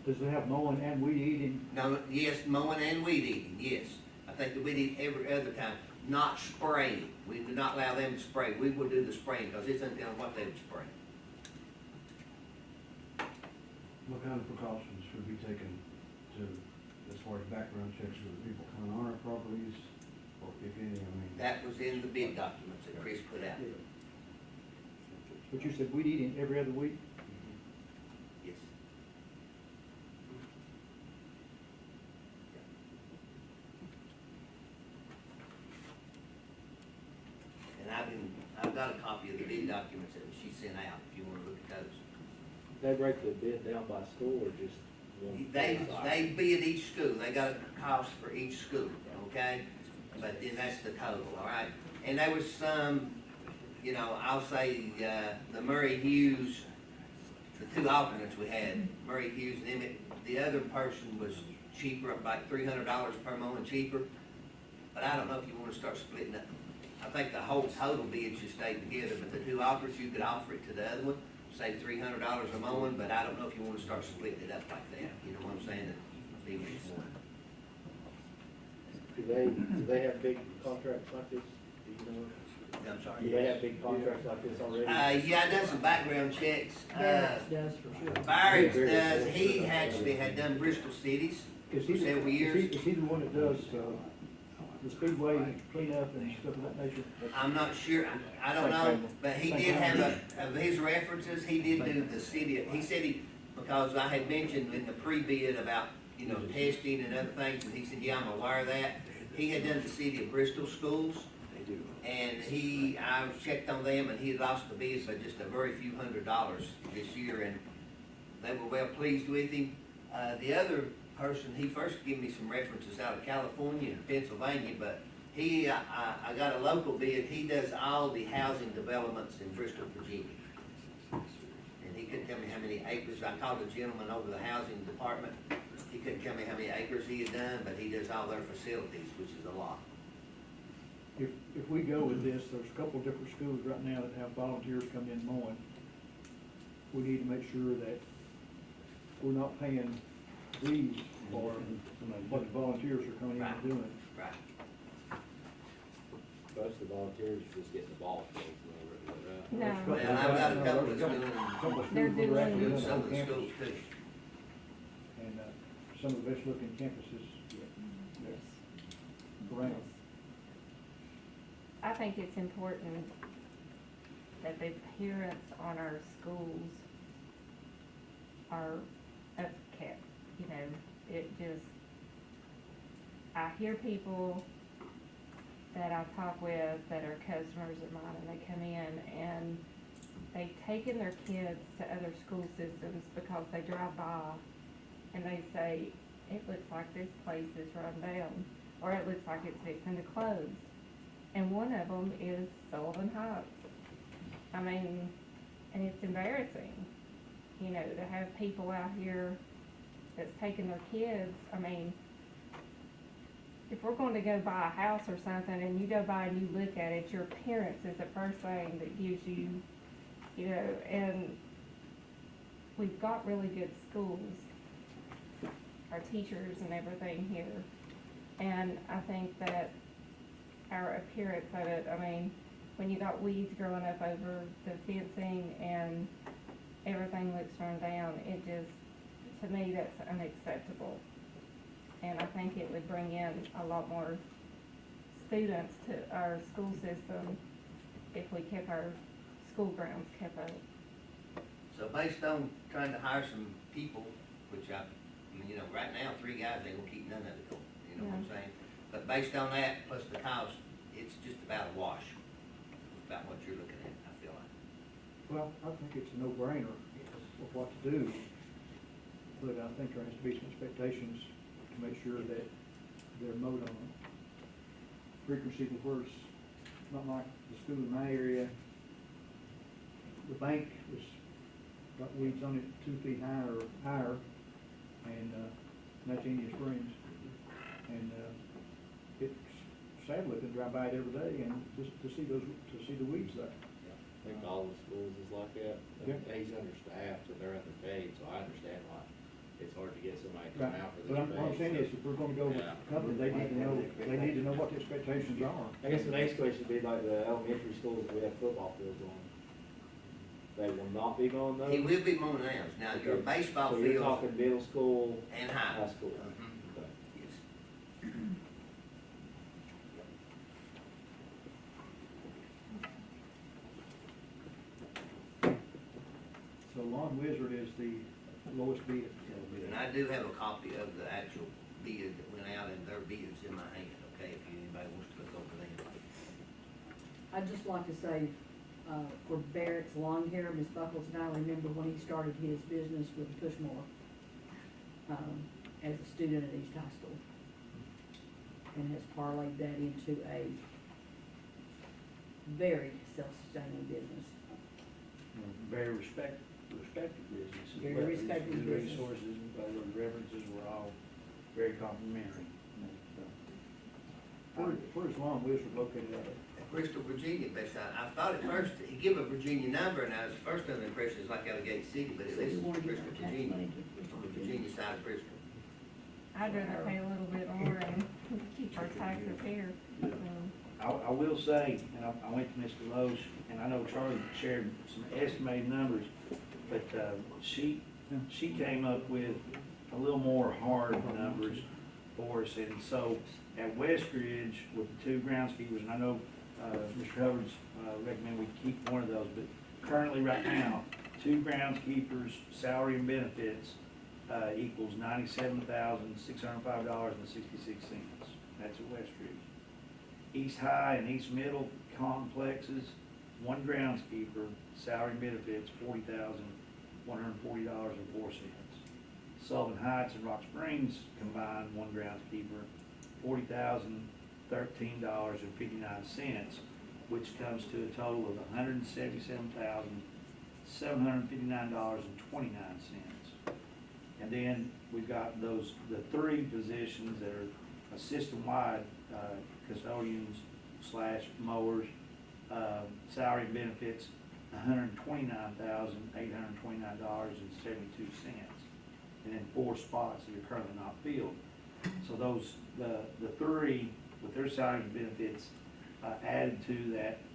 Does it have mowing and weed eating? No, yes, mowing and weed eating, yes. I think the weed eating every other time, not spraying. We do not allow them to spray. We will do the spraying, because it's unknown what they would spray. What kind of precautions should be taken as far as background checks for the people coming on our properties, or if any, I mean? That was in the bid documents that Chris put out. But you said weed eating every other week? Yes. And I've got a copy of the bid documents that she sent out, if you want to look at those. They break the bid down by school or just one? They bid each school. They got a cost for each school, okay? But then that's the total, all right? And there was some, you know, I'll say, the Murray Hughes, the 2 alternates we had, Murray Hughes and Emmett, the other person was cheaper, like $300 per mowing cheaper. But I don't know if you want to start splitting up. I think the whole total bid should stay together, but the 2 offers, you could offer it to the other one, say $300 a mowing, but I don't know if you want to start splitting it up like that. You know what I'm saying? Leave it as one. Do they have big contracts like this? Do you know? I'm sorry. Do they have big contracts like this already? Yeah, I done some background checks. Barracks does for sure. Barracks does, he actually had done Bristol cities Is for he, several years. is he the one that does, the speedway cleanup and stuff of that nature? I'm not sure, I don't know, but he did have of his references, he did do the city, he said because I had mentioned in the pre-bid about, testing and other things, and he said, yeah, I'm aware of that. He had done the city of Bristol schools, and I checked on them, and he had lost the bid by just a very few $100s this year, and they were well pleased with him. The other person, he first gave me some references out of California and Pennsylvania, but I got a local bid. He does all the housing developments in Bristol, Virginia. And he couldn't tell me how many acres. I called a gentleman over the housing department. He couldn't tell me how many acres he had done, but he does all their facilities, which is a lot. If we go with this, there's a couple different schools right now that have volunteers come in mowing. We need to make sure that we're not paying these for what the volunteers are coming in and doing. Right. Most of the volunteers are just getting the ball fields and No. Well, I've got a couple that's doing, Couple of They're schools that are actually doing- doing doing some on of the campus, schools too. and, some of the best looking campuses around. I think it's important that the parents on our schools are upkept, it just, I hear people that I talk with that are customers of mine, and they come in and they've taken their kids to other school systems because they drive by and they say, it looks like this place is run down, or it looks like it's fixing to close. And one of them is Sullivan Heights. I mean, and it's embarrassing, to have people out here that's taking their kids. I mean, if we're going to go buy a house or something and you go by and you look at it, your appearance is the first thing that gives you, and we've got really good schools, our teachers and everything here. And I think that our appearance of it, I mean, when you got weeds growing up over the fencing and everything looks run down, it just, to me, that's unacceptable. And I think it would bring in a lot more students to our school system if we kept our school grounds kept up. So based on trying to hire some people, which right now, 3 guys ain't gonna keep none of it going, you know what I'm saying? But based on that, plus the cost, it's just about a wash, about what you're looking at, I feel like. Well, I think it's a no-brainer of what to do, but I think there has to be some expectations to make sure that they're mowed on. Frequency to where it's not like the school in my area. The bank was, got weeds on it 2 feet high or higher, and that's Indian Springs. And it's sad looking, drive by it every day, and just to see the weeds there. I think all the schools is like that. Yeah. He's understaffed and they're underpaid, so I understand why it's hard to get somebody to come Right. out for But this. what I'm saying is, if we're gonna go with a company, they need to know what the expectations are. I guess the next question would be like the elementary schools that we have football fields on. They will not be mowing those? He will be mowing those. Now, your baseball So you're field talking middle school, and high. high school? Mhm. Okay. Yes. So Lawn Wizard is the lowest bid. And I do have a copy of the actual bid that went out, and their bid's in my hand, okay, if anybody wants to look over them. I'd just like to say, for Barrett's lawn care, Ms. Buckles and I remember when he started his business with Pushmore, as a student at East High School, and has parlayed that into a very self-sustaining business. Very respected business. as Very well. respected His business. resources, and references were all very complimentary. Where's Lawn Wizard located at? Bristol, Virginia, based on, I thought at first, he gave a Virginia number, and I was first under the impression it's like out of Gate City, but it So says you wanna give Bristol, our tax Virginia, money to on the Virginia side of Bristol. I'd rather pay a little bit more and keep our taxes here. I will say, and I went to Ms. Deloche, and I know Charlie shared some estimated numbers, but, she came up with a little more hard numbers for us, and so at Westridge with the 2 groundskeepers, and I know, Mr. Hubbard's, recommend we keep one of those, but currently right now, 2 groundskeepers, salary and benefits, equals $97,605.66. That's at Westridge. East High and East Middle complexes, 1 groundskeeper, salary and benefits, $40,140.04. Sullivan Heights and Rock Springs combined, 1 groundskeeper, $40,013.59, which comes to a total of $177,759.29. And then we've got the 3 positions that are a system-wide custodians / mowers, salary and benefits, $129,829.72. And then 4 spots that are currently not filled. So those, the 3 with their salary and benefits added to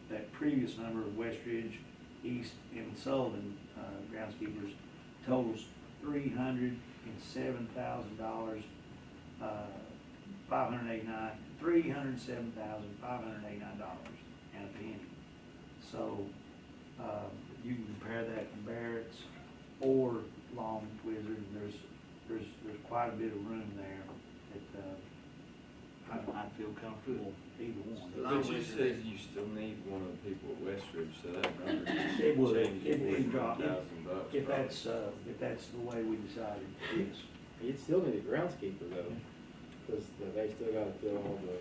that previous number of Westridge, East, and Sullivan groundskeepers totals $307,589, $307,589 and a penny. So you can compare that to Barrett's or Long Wizard, and there's quite a bit of room there that I'd feel comfortable either one. But you said you still need one of the people at Westridge, so that number It would, change it would drop, $40,000. if that's the way we decided, yes. You'd still need a groundskeeper though, because they still gotta fill all the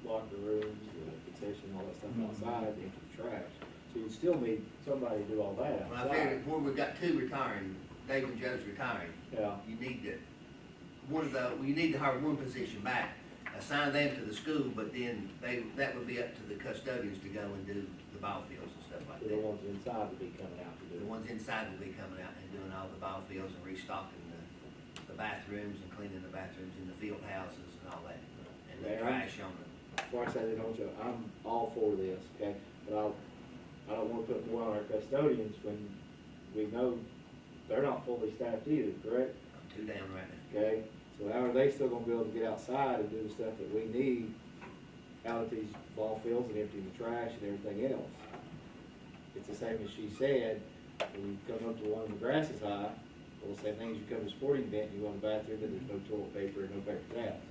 locker rooms, the concession, all that stuff outside, empty the trash. So you'd still need somebody to do all that Well, I outside. figured where we've got 2 retiring, Dave and Joe's retiring, Yeah. you need to, you need to hire 1 position back, assign them to the school, but then that would be up to the custodians to go and do the ball fields and stuff like So that. the ones inside would be coming out to do The it. ones inside will be coming out and doing all the ball fields and restocking the bathrooms and cleaning the bathrooms and the field houses and all that. And the Yeah, trash on them. Before I say they don't, Joe, I'm all for this, okay? But I don't wanna put more on our custodians when we know they're not fully staffed either, correct? I'm 2 down right now. Okay, so how are they still gonna be able to get outside and do the stuff that we need out at these ball fields and empty the trash and everything else? It's the same as she said, when you come up to one and the grass is high, well, the same thing as you come to a sporting event, you go in the bathroom and there's no toilet paper and no paper towels.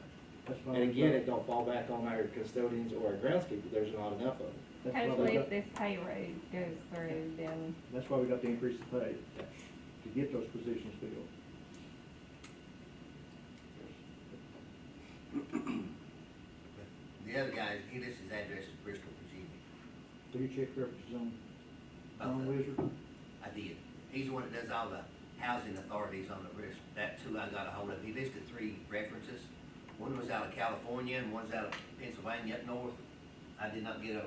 That's why And we again, got- it don't fall back on our custodians or our groundskeeper, there's not enough of them. that's why we Hopefully, got- if this pay raise goes through, then That's why we got to increase the pay, to get those positions filled. The other guy, he lists his address as Bristol, Virginia. Do you check references on Both of them. Wizard? I did. He's the one that does all the housing authorities on the list. That's who I got a hold of. He listed 3 references. One was out of California and one's out of Pennsylvania up north. I did not get a,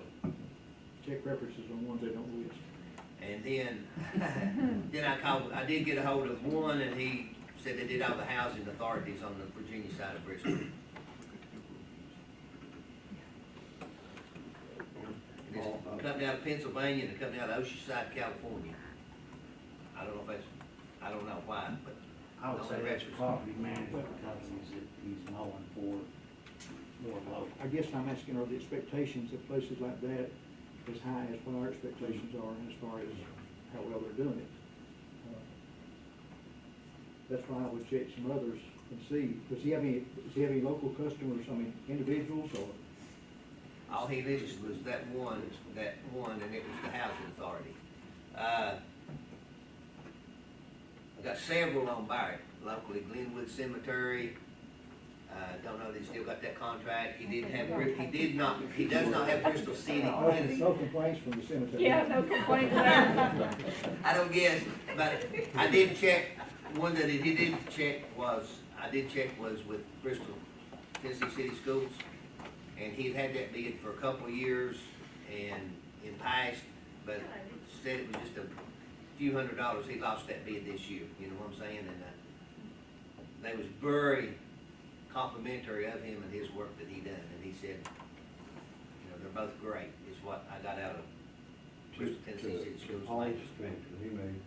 Check references on ones they don't list. and then, I did get a hold of one and he said they did all the housing authorities on the Virginia side of Bristol. And there's a company out of Pennsylvania and a company out of Oceanside, California. I don't know if that's, I don't know why, but I would say that's property management companies that he's mowing for more local. I guess I'm asking, are the expectations of places like that as high as what our expectations are as far as how well they're doing it? That's why I would check some others and see, does he have any local customers, I mean, individuals or? all he listed was that one, and it was the housing authority. I've got several on Barrett, locally, Glenwood Cemetery. Don't know that he still got that contract. He does not have Bristol City. No complaints from the cemetery. yeah, no complaints there. I don't guess, but I did check, one that he did check was with Bristol, Tennessee City Schools. And he'd had that bid for a couple of years and in past, but said it was just a few $100s. He lost that bid this year, you know what I'm saying? And they was very complimentary of him and his work that he done. And he said, you know, are both great, is what I got out of To Tennessee City Schools. Paul's point, that he made,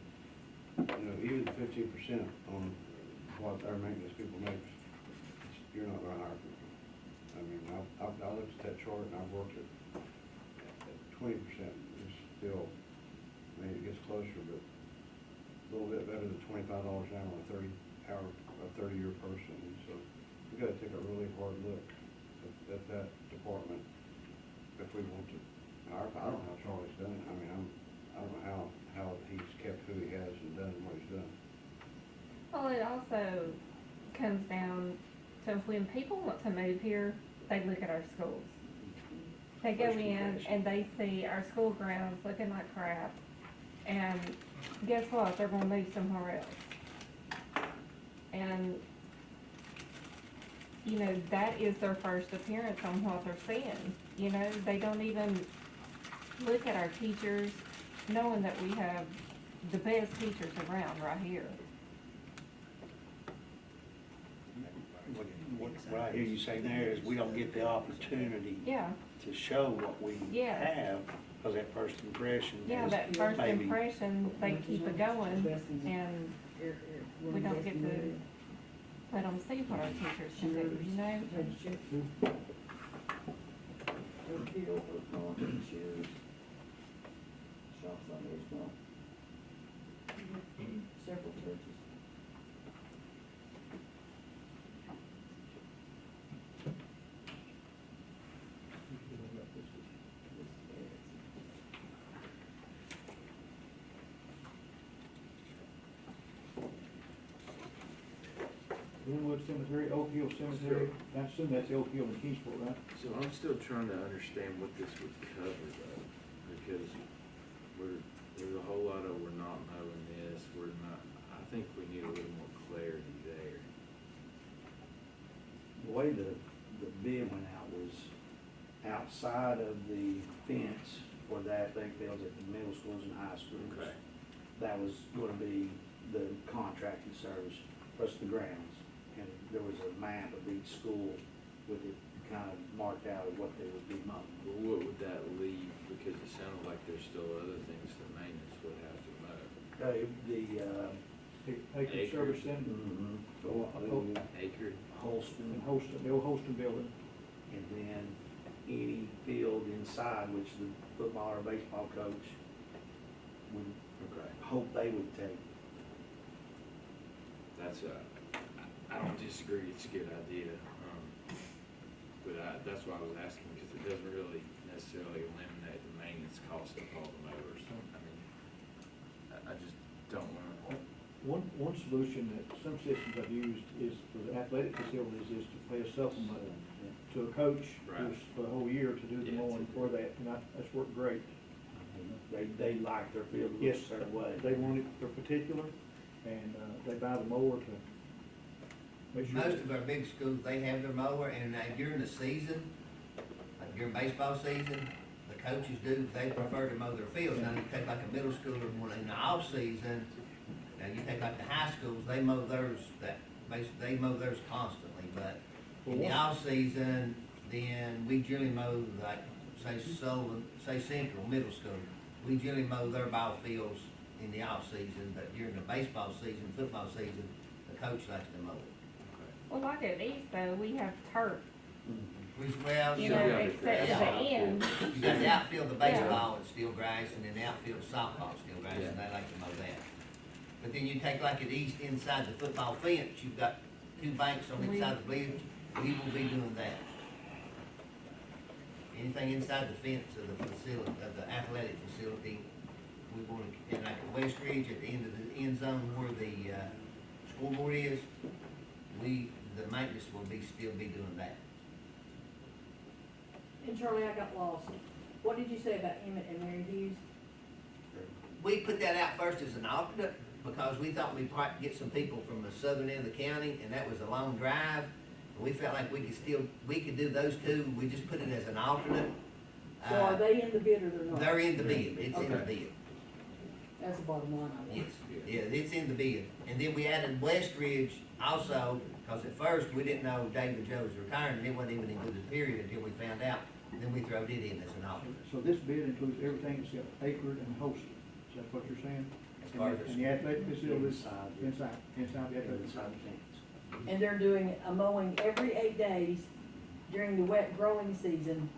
even 15% on what our maintenance people makes, you're not gonna hire people. I mean, I looked at that chart and I've worked at 20%, it's still, I mean, it gets closer, but a little bit better than $25 an hour on a 30-year person. And so we gotta take a really hard look at that department if we want to. I don't know how Charlie's done it. I mean, I don't know how he's kept who he has and done what he's done. Well, it also comes down to when people want to move here, they look at our schools. They go in and they see our school grounds looking like crap, and guess what? They're gonna move somewhere else. And, you know, that is their first appearance on what they're seeing. You know, they don't even look at our teachers, knowing that we have the best teachers around right here. What I hear you saying there is we don't get the opportunity Yeah, to show what we Yeah. have, because that first impression yeah, is that first maybe. impression, they keep it going, and we don't get to let them see what our teachers can do, you know? Shops on there as well. Several churches. Greenwood Cemetery, Oak Hill Cemetery, I assume that's Oak Hill and Kingsport, right? So I'm still trying to understand what this would cover though, because there's a whole lot of, we're not mowing this, we're not, I think we need a little more clarity there. The way the bid went out was outside of the fence for the athletic fields at the middle schools and high schools. Okay. That was gonna be the contracting service plus the grounds. And there was a map of each school with it kind of marked out of what they would be mowing. Well, what would that leave? Because it sounded like there's still other things that maintenance would have to mow. Acre Service Center. Acre? Holston. And Holston, the old Holston building. And then any field inside, which the football or baseball coach would hope they would take. That's I don't disagree, it's a good idea. But that's why I was asking, because it doesn't really necessarily eliminate the maintenance cost of all the mowers. I mean, I just don't want to. One solution that some systems I've used is for the athletic facilities is to pay a supplement to a coach Right. for the whole year to do the mowing for that, and that's worked great. They like their field to look a certain way. They want it for particular, and they buy the mower to make sure. Most of our big schools, they have their mower, and during the season, like during baseball season, the coaches do, they prefer to mow their fields. Now, you take like a middle schooler, in the off season, and you take like the high schools, they mow theirs, they mow theirs constantly, but in the off season, then we generally mow like, say Sullivan, say Central Middle School, we generally mow their ball fields in the off season, but during the baseball season, football season, the coach likes to mow it. Well, like at East though, we have turf, Well, you so- know, except at the end. You got the outfield of baseball and steel grass, and then the outfield of softball and steel grass, and they like to mow that. But then you take like at East, inside the football fence, you've got two banks on each side of the bleachers, we will be doing that. Anything inside the fence of the facility, of the athletic facility, we want to, and like at West Ridge, at the end of the end zone where the, scoreboard is, the maintenance will still be doing that. And Charlie, I got lost. What did you say about Emmett and Mary Hughes? We put that out first as an alternate, because we thought we'd probably get some people from the southern end of the county, and that was a long drive. And we felt like we could do those two, we just put it as an alternate. So are they in the bid or they're not? They're in the bid, it's in the Okay. bid. That's the bottom line I want. Yes, yeah, it's in the bid. And then we added West Ridge also, because at first we didn't know David Joe was retiring, and it wasn't even included period until we found out then we throwed it in as an option. So this bid includes everything except acred and hosted, is that what you're saying? As far as And the athletic facilities Inside. inside the athletic Inside facility. the fence. And they're doing a mowing every 8 days during the wet growing season,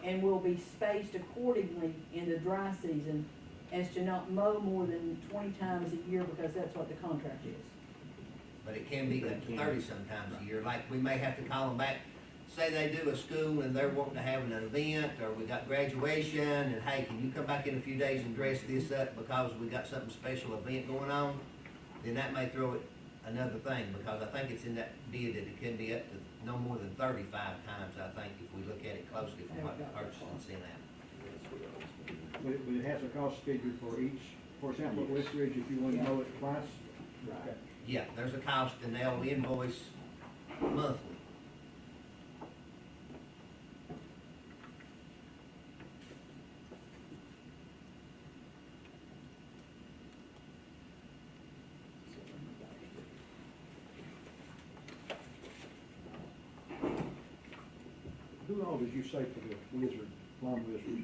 and will be spaced accordingly in the dry season as to not mow more than 20 times a year, because that's what the contract is. But it can be up to 30 sometimes a year, like we may have to call them back. Say they do a school and they're wanting to have an event, or we got graduation, and hey, can you come back in a few days and dress this up because we got something special event going on? Then that may throw it another thing, because I think it's in that bid that it can be up to no more than 35 times, I think, if we look at it closely from what the purchasing sent out. But it has a cost figure for each, for example, at West Ridge, if you want to mow it twice. Right. Yeah, there's a cost, and they'll invoice monthly. Who all did you say for the wizard, lawn wizard,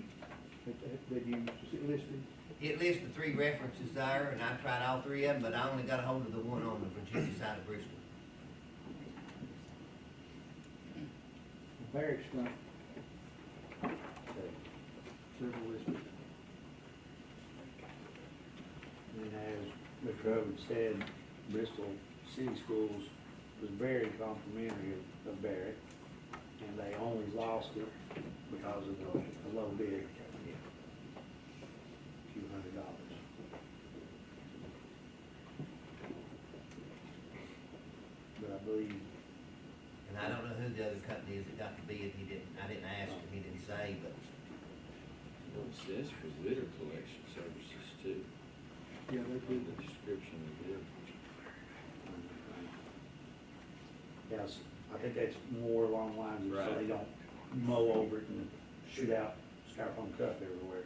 that you used? Is it listed? It lists the 3 references there, and I tried all 3 of them, but I only got a hold of the one on the Virginia side of Bristol. Barrick's got several listed. And as Mr. Hubbard said, Bristol City Schools was very complimentary of Barrett, and they only lost it because of the low bid. A few $100. But I believe, And I don't know who the other company is that got the bid. I didn't ask him, he didn't say, but Well, it says for litter collection services too, Yeah, they in do. the description of the bid. yes, I think that's more along the lines of so Right. they don't mow over it and shoot out styrofoam cup everywhere.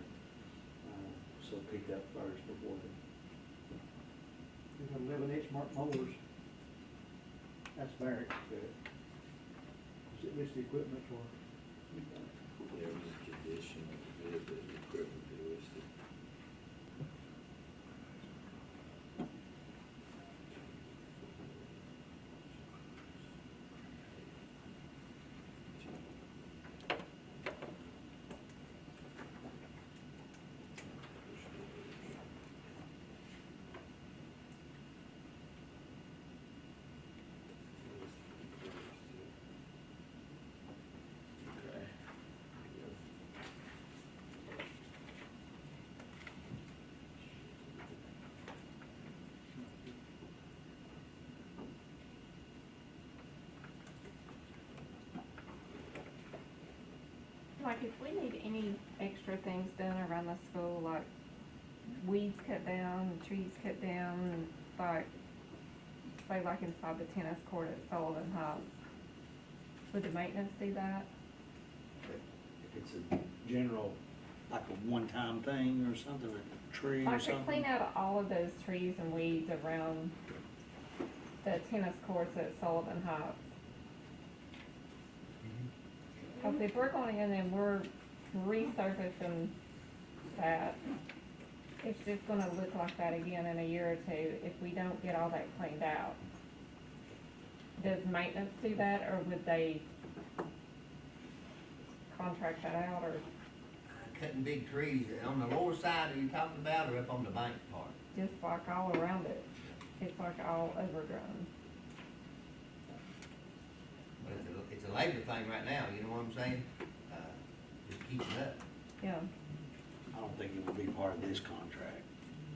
So pick up first before they. They got 11-inch mark mowers. That's Barrick. Is it listed equipment for? There was a condition of the bid that the equipment be listed. Okay. Like if we need any extra things done around the school, like weeds cut down, trees cut down, like, say like inside the tennis court at Sullivan Heights, would the maintenance do that? If it's a general, like a one-time thing or something, a tree or Like to something. clean out all of those trees and weeds around the tennis courts at Sullivan Heights. Cause if we're going in and we're resurfacing that, it's just gonna look like that again in a year or two if we don't get all that cleaned out. Does maintenance do that, or would they contract that out, or cutting big trees. On the lower side are you talking about, or up on the bank part? just like all around it? It's like all overgrown. But it's a labor thing right now, you know what I'm saying? Just keep it up. Yeah, I don't think it would be part of this contract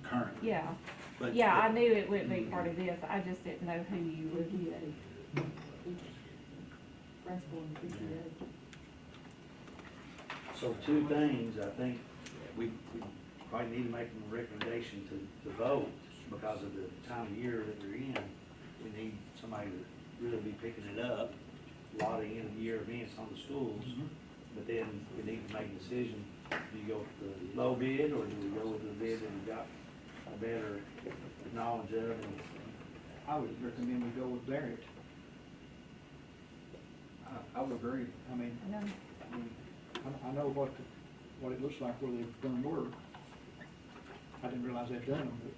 currently. yeah. But- Yeah, I knew it wouldn't be part of this, I just didn't know who you would. PTA. Principal and PTA. So 2 things, I think we probably need to make a recommendation to vote because of the time of year that we're in. We need somebody to really be picking it up, a lot of end of year events on the schools. But then we need to make a decision, do you go with the low bid or do we go with the bid that we got a better knowledge of? And I would recommend we go with Barrett. I would agree. I mean, No. I know what, what it looks like where they've done work. I didn't realize they'd done them, but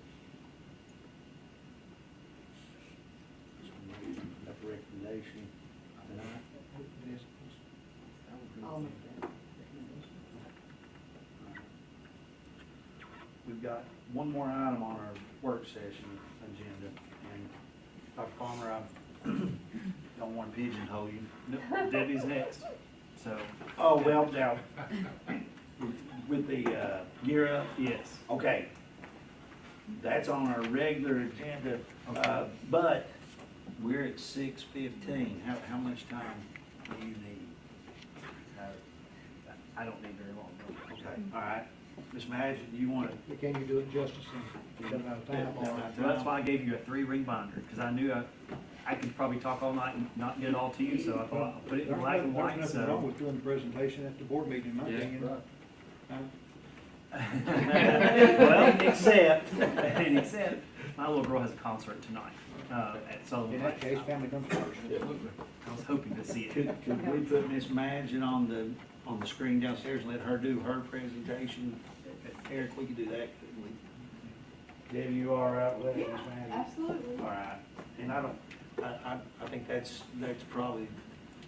Make a recommendation tonight. it is. I'll make that. We've got one more item on our work session agenda, and Dr. Palmer, I don't want to pigeonhole you. Debbie's next, so. Oh, well, now, with the gear up, Yes. okay. That's on our regular agenda, but we're at 6:15. How much time do you need? I don't need very long. Okay, all right. Ms. Madge, you want to? But can you do it justice and set out of time? or- So that's why I gave you a 3-ring binder, because I knew I could probably talk all night and not get it all to you, so I thought I'll put it in black and white, There's nothing wrong so. with doing the presentation at the board meeting, in my Yeah, opinion. Well, except, my little girl has a concert tonight, at Sullivan. In that case, family comes first. I was hoping to see it. Could we put Ms. Madge on the screen downstairs and let her do her presentation? Eric, we could do that, couldn't we? Debbie, you all right with that, Ms. Madge? Absolutely. All right, and I think that's probably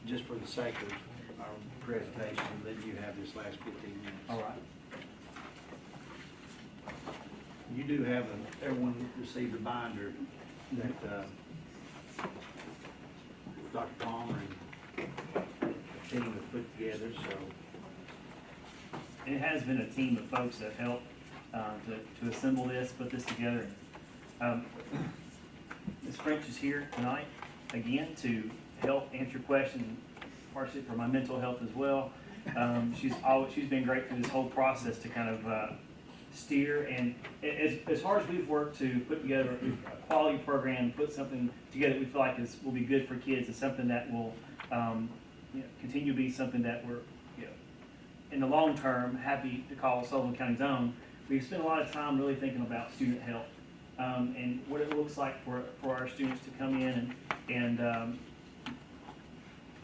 just for the sake of our presentation, that you have this last 15 minutes. All right. You do have everyone received a binder that, Dr. Palmer and the team have put together, so. It has been a team of folks that helped to assemble this, put this together. Ms. French is here tonight, again, to help answer questions, partially for my mental health as well. She's been great through this whole process to kind of steer, and as hard as we've worked to put together a quality program, put something together that we feel like will be good for kids, and something that will continue to be something that we're, in the long term, happy to call Sullivan County's own. We've spent a lot of time really thinking about student health and what it looks like for our students to come in and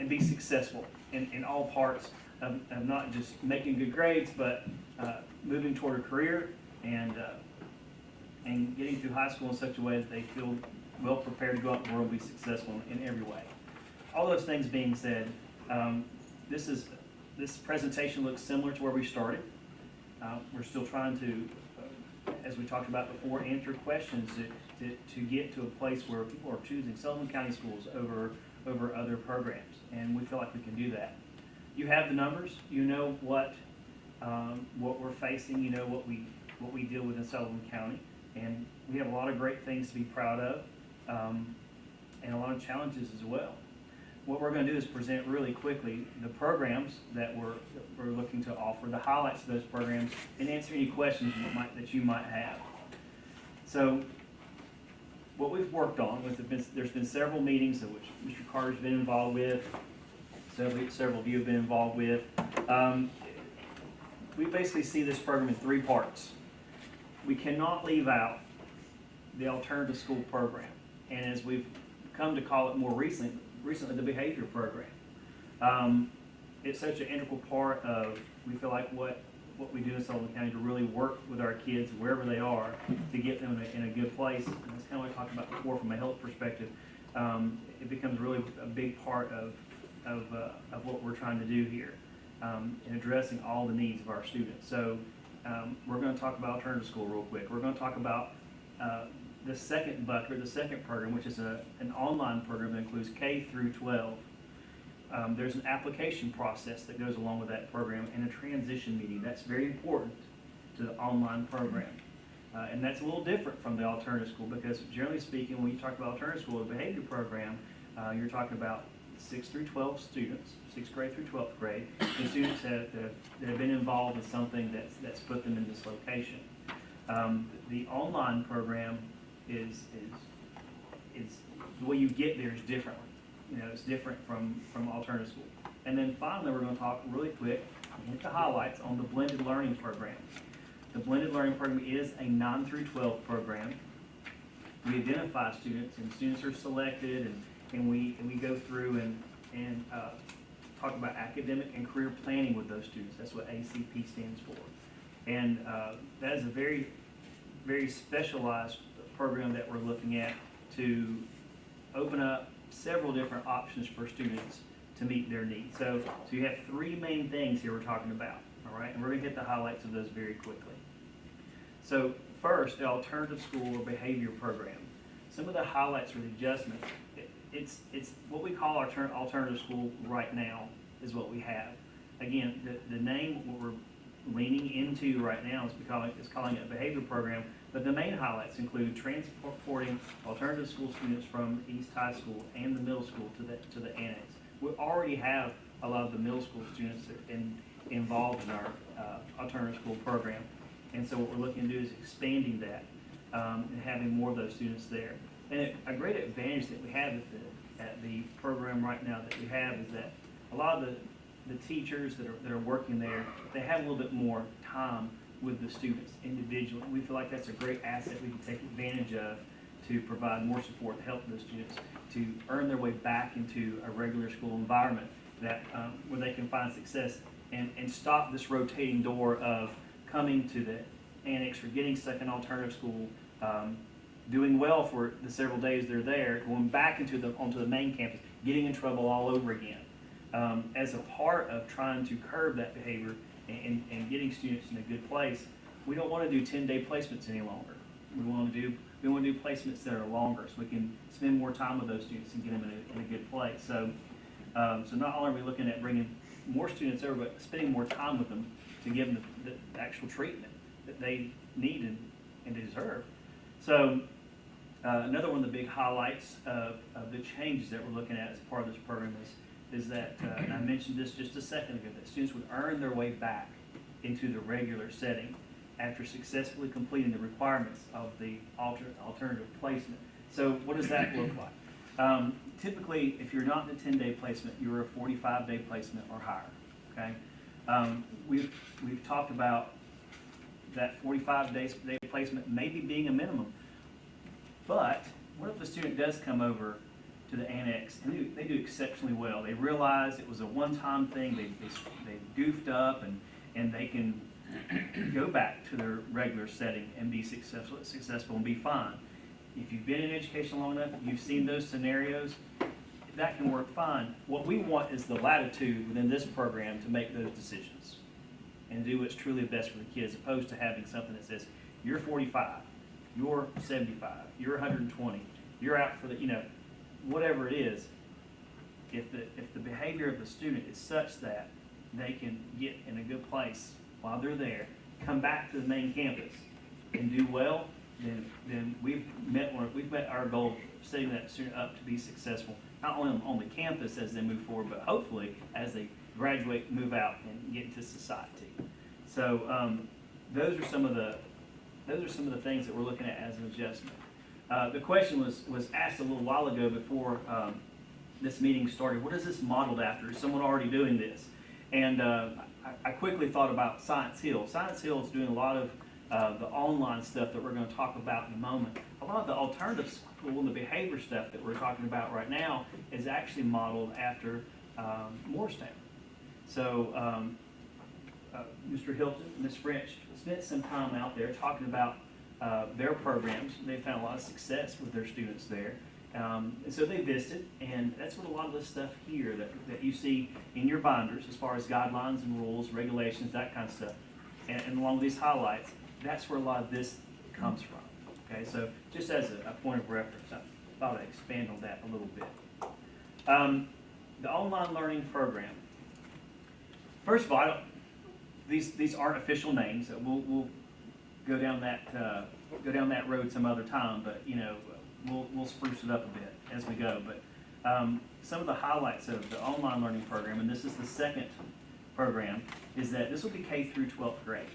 be successful in all parts of not just making good grades, but moving toward a career and getting through high school in such a way that they feel well prepared to go out in the world and be successful in every way. All those things being said, this presentation looks similar to where we started. We're still trying to, as we talked about before, answer questions to get to a place where people are choosing Sullivan County schools over other programs, and we feel like we can do that. You have the numbers. You know what we're facing. You know what we deal with in Sullivan County, and we have a lot of great things to be proud of, and a lot of challenges as well. What we're going to do is present really quickly the programs that we're looking to offer, the highlights of those programs, and answer any questions that you might have. So, what we've worked on, there's been several meetings of which Mr. Carter's been involved with, several of you have been involved with. We basically see this program in 3 parts. We cannot leave out the alternative school program, and as we've come to call it more recently the behavior program. It's such an integral part of, we feel like, what we do in Sullivan County to really work with our kids wherever they are to get them in a good place. And that's kind of what I talked about before from a health perspective. It becomes really a big part of what we're trying to do here in addressing all the needs of our students. So we're going to talk about alternative school real quick. We're going to talk about the second bucket, or the second program, which is an online program that includes K through 12. There's an application process that goes along with that program and a transition meeting. That's very important to the online program. And that's a little different from the alternative school, because generally speaking, when you talk about alternative school, the behavior program, you're talking about 6 through 12 students, 6th grade through 12th grade, and students that have been involved in something that's put them in this location. The online program is the way you get there is different. It's different from alternative school. And then finally, we're going to talk really quick, hit the highlights on the blended learning program. The blended learning program is a 9 through 12 program. We identify students, and students are selected, and we go through and talk about academic and career planning with those students. That's what ACP stands for. And that is a very, very specialized program that we're looking at to open up several different options for students to meet their needs. So you have three main things here we're talking about, all right? And we're gonna hit the highlights of those very quickly. So first, the alternative school or behavior program. Some of the highlights or the adjustments, it's what we call our alternative school right now is what we have. Again, the name, what we're leaning into right now is calling it a behavior program, but the main highlights include transporting alternative school students from East High School and the middle school to the annex. We already have a lot of the middle school students involved in our alternative school program, and so what we're looking to do is expanding that and having more of those students there. And a great advantage that we have at the program right now that we have is that a lot of the teachers that are working there, they have a little bit more time with the students individually. We feel like that's a great asset we can take advantage of to provide more support to help those students to earn their way back into a regular school environment that where they can find success and stop this rotating door of coming to the annex or getting stuck in alternative school, doing well for the several days they're there, going back onto the main campus, getting in trouble all over again. As a part of trying to curb that behavior and getting students in a good place, we don't want to do 10-day placements any longer. We want to do placements that are longer, so we can spend more time with those students and get them in a good place. So not only are we looking at bringing more students over, but spending more time with them to give them the actual treatment that they need and deserve. So another one of the big highlights of the changes that we're looking at as part of this program is that, and I mentioned this just a second ago, that students would earn their way back into the regular setting after successfully completing the requirements of the alternative placement. So what does that look like? Typically, if you're not in a 10-day placement, you're a 45-day placement or higher, okay? We've talked about that 45-day placement maybe being a minimum, but what if the student does come over to the annex and they do exceptionally well? They realize it was a one-time thing, they goofed up and they can go back to their regular setting and be successful and be fine. If you've been in education long enough, you've seen those scenarios, that can work fine. What we want is the latitude within this program to make those decisions and do what's truly best for the kids, as opposed to having something that says, you're 45, you're 75, you're 120, you're out for the, whatever it is. If the behavior of the student is such that they can get in a good place while they're there, come back to the main campus and do well, then we've met our goal of setting that student up to be successful, not only on the campus as they move forward, but hopefully as they graduate, move out, and get into society. So those are some of the things that we're looking at as an adjustment. The question was asked a little while ago before this meeting started. What is this modeled after? Is someone already doing this? And I quickly thought about Science Hill. Science Hill is doing a lot of the online stuff that we're going to talk about in a moment. A lot of the alternative school and the behavior stuff that we're talking about right now is actually modeled after Morristown. So Mr. Hilton, Ms. French spent some time out there talking about their programs. They found a lot of success with their students there. And so they visited, and that's what a lot of this stuff here that you see in your binders as far as guidelines and rules, regulations, that kind of stuff. And along these highlights, that's where a lot of this comes from. Okay, so just as a point of reference, I thought I'd expand on that a little bit. The online learning program. First of all, these aren't official names. We'll go down that road some other time, but we'll spruce it up a bit as we go. But some of the highlights of the online learning program, and this is the second program, is that this will be K through 12th grade.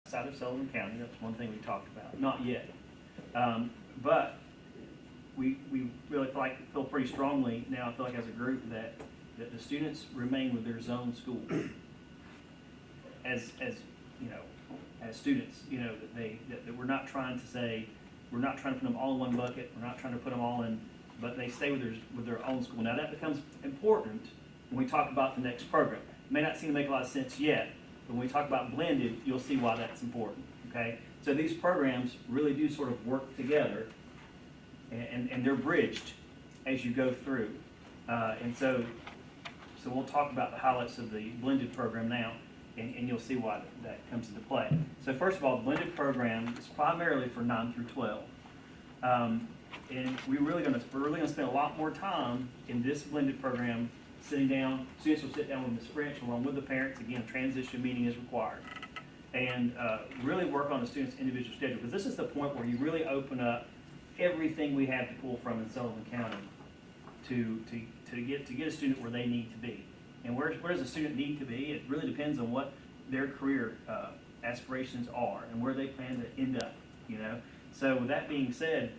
outside of Sullivan County. That's one thing we talked about. Not yet. But we really feel pretty strongly now, I feel like as a group, that the students remain with their zone school. As you know, as students, you know, that we're not trying to say, we're not trying to put them all in one bucket, we're not trying to put them all in, but they stay with their own school. Now that becomes important when we talk about the next program. It may not seem to make a lot of sense yet, but when we talk about blended, you'll see why that's important, okay? So these programs really do sort of work together, and they're bridged as you go through. And so we'll talk about the highlights of the blended program now, and you'll see why that comes into play. So first of all, the blended program is primarily for 9 through 12. And we're really gonna spend a lot more time in this blended program sitting down. Students will sit down with Ms. French along with the parents. Again, a transition meeting is required. And really work on the student's individual schedule, because this is the point where you really open up everything we have to pull from in Sullivan County to get a student where they need to be. And where does a student need to be? It really depends on what their career aspirations are and where they plan to end up, you know. So with that being said,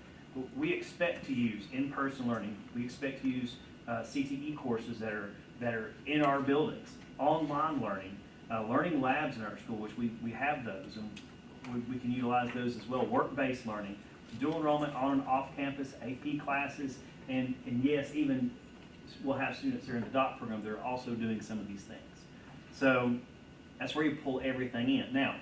we expect to use in-person learning. We expect to use CTE courses that are in our buildings, online learning, learning labs in our school, which we have those, and we can utilize those as well. Work-based learning, dual enrollment on and off-campus, AP classes, and yes, even we'll have students that are in the DOC program that are also doing some of these things. So that's where you pull everything in. Now,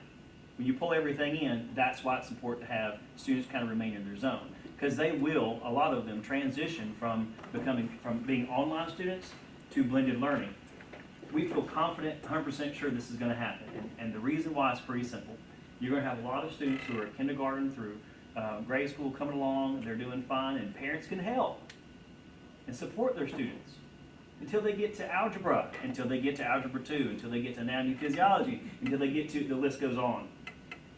when you pull everything in, that's why it's important to have students kind of remain in their zone, because they will, a lot of them, transition from being online students to blended learning. We feel confident, 100% sure this is going to happen, and the reason why is pretty simple. You're going to have a lot of students who are kindergarten through grade school coming along, they're doing fine, and parents can help and support their students until they get to algebra, until they get to algebra 2, until they get to anatomy and physiology, until they get to, the list goes on.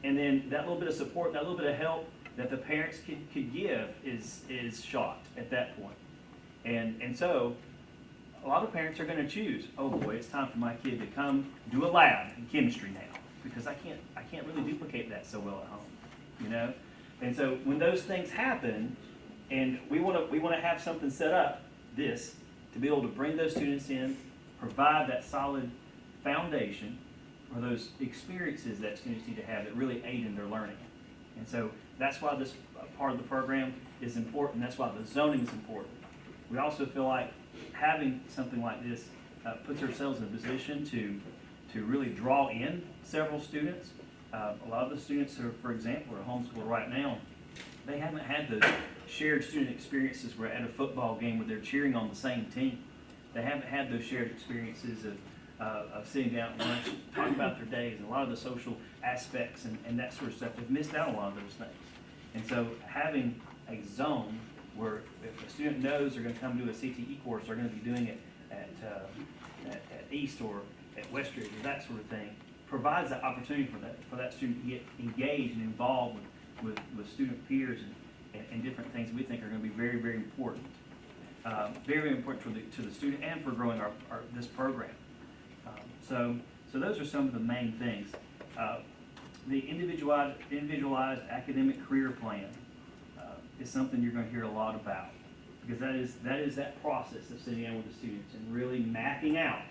And then that little bit of support, that little bit of help that the parents could give is shot at that point. And so a lot of parents are going to choose, oh boy, it's time for my kid to come do a lab in chemistry now, because I can't really duplicate that so well at home, you know? And so when those things happen, and we want to have something set up, to be able to bring those students in, provide that solid foundation for those experiences that students need to have that really aid in their learning. And so that's why this part of the program is important. That's why the zoning is important. We also feel like having something like this puts ourselves in a position to really draw in several students. A lot of the students who, for example, are homeschooled right now, they haven't had those shared student experiences where at a football game where they're cheering on the same team. They haven't had those shared experiences of sitting down at lunch, talking about their days, and a lot of the social aspects and that sort of stuff. They've missed out on a lot of those things. And so having a zone where if a student knows they're going to come do a CTE course, they're going to be doing it at East or at Westridge or that sort of thing, provides that opportunity for that student to get engaged and involved with student peers and different things we think are going to be very, very important. Very, very important to the student and for growing this program. So those are some of the main things. The individualized academic career plan is something you're going to hear a lot about, because that is that process of sitting down with the students and really mapping out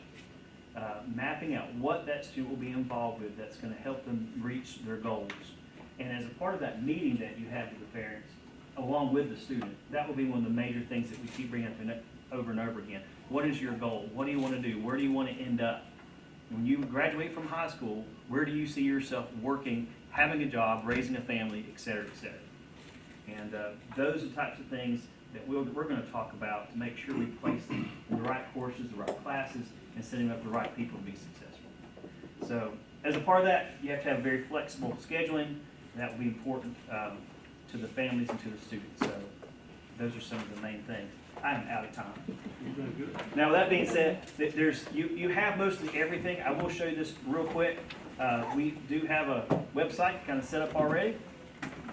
what that student will be involved with that's going to help them reach their goals. And as a part of that meeting that you have with the parents, along with the student, that will be one of the major things that we keep bringing up over and over again. What is your goal? What do you want to do? Where do you want to end up? When you graduate from high school, where do you see yourself working, having a job, raising a family, et cetera, et cetera? And those are the types of things that we're going to talk about to make sure we place them in the right courses, the right classes, and setting up the right people to be successful. So as a part of that, you have to have very flexible scheduling. That will be important to the families and to the students. So those are some of the main things. I am out of time. Now, with that being said, you have mostly everything. I will show you this real quick. We do have a website kind of set up already.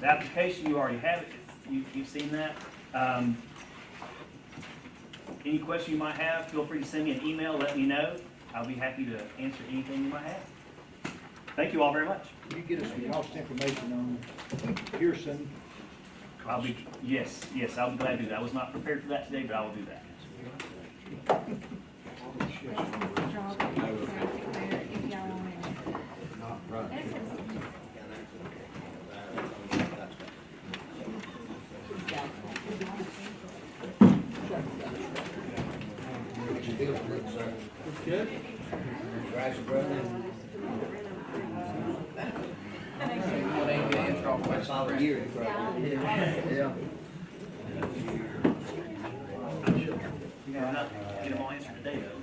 The application, you already have it. You've seen that. Any question you might have, feel free to send me an email. Let me know. I'll be happy to answer anything you might have. Thank you all very much. Can you get us some cost information on Pearson? Yes, I'll be glad to do that. I was not prepared for that today, but I will do that. Draw the graphic there if y'all want it. Good. Rice and bread. What ain't been in trouble for a solid year. Yeah. Get them all answered today, though.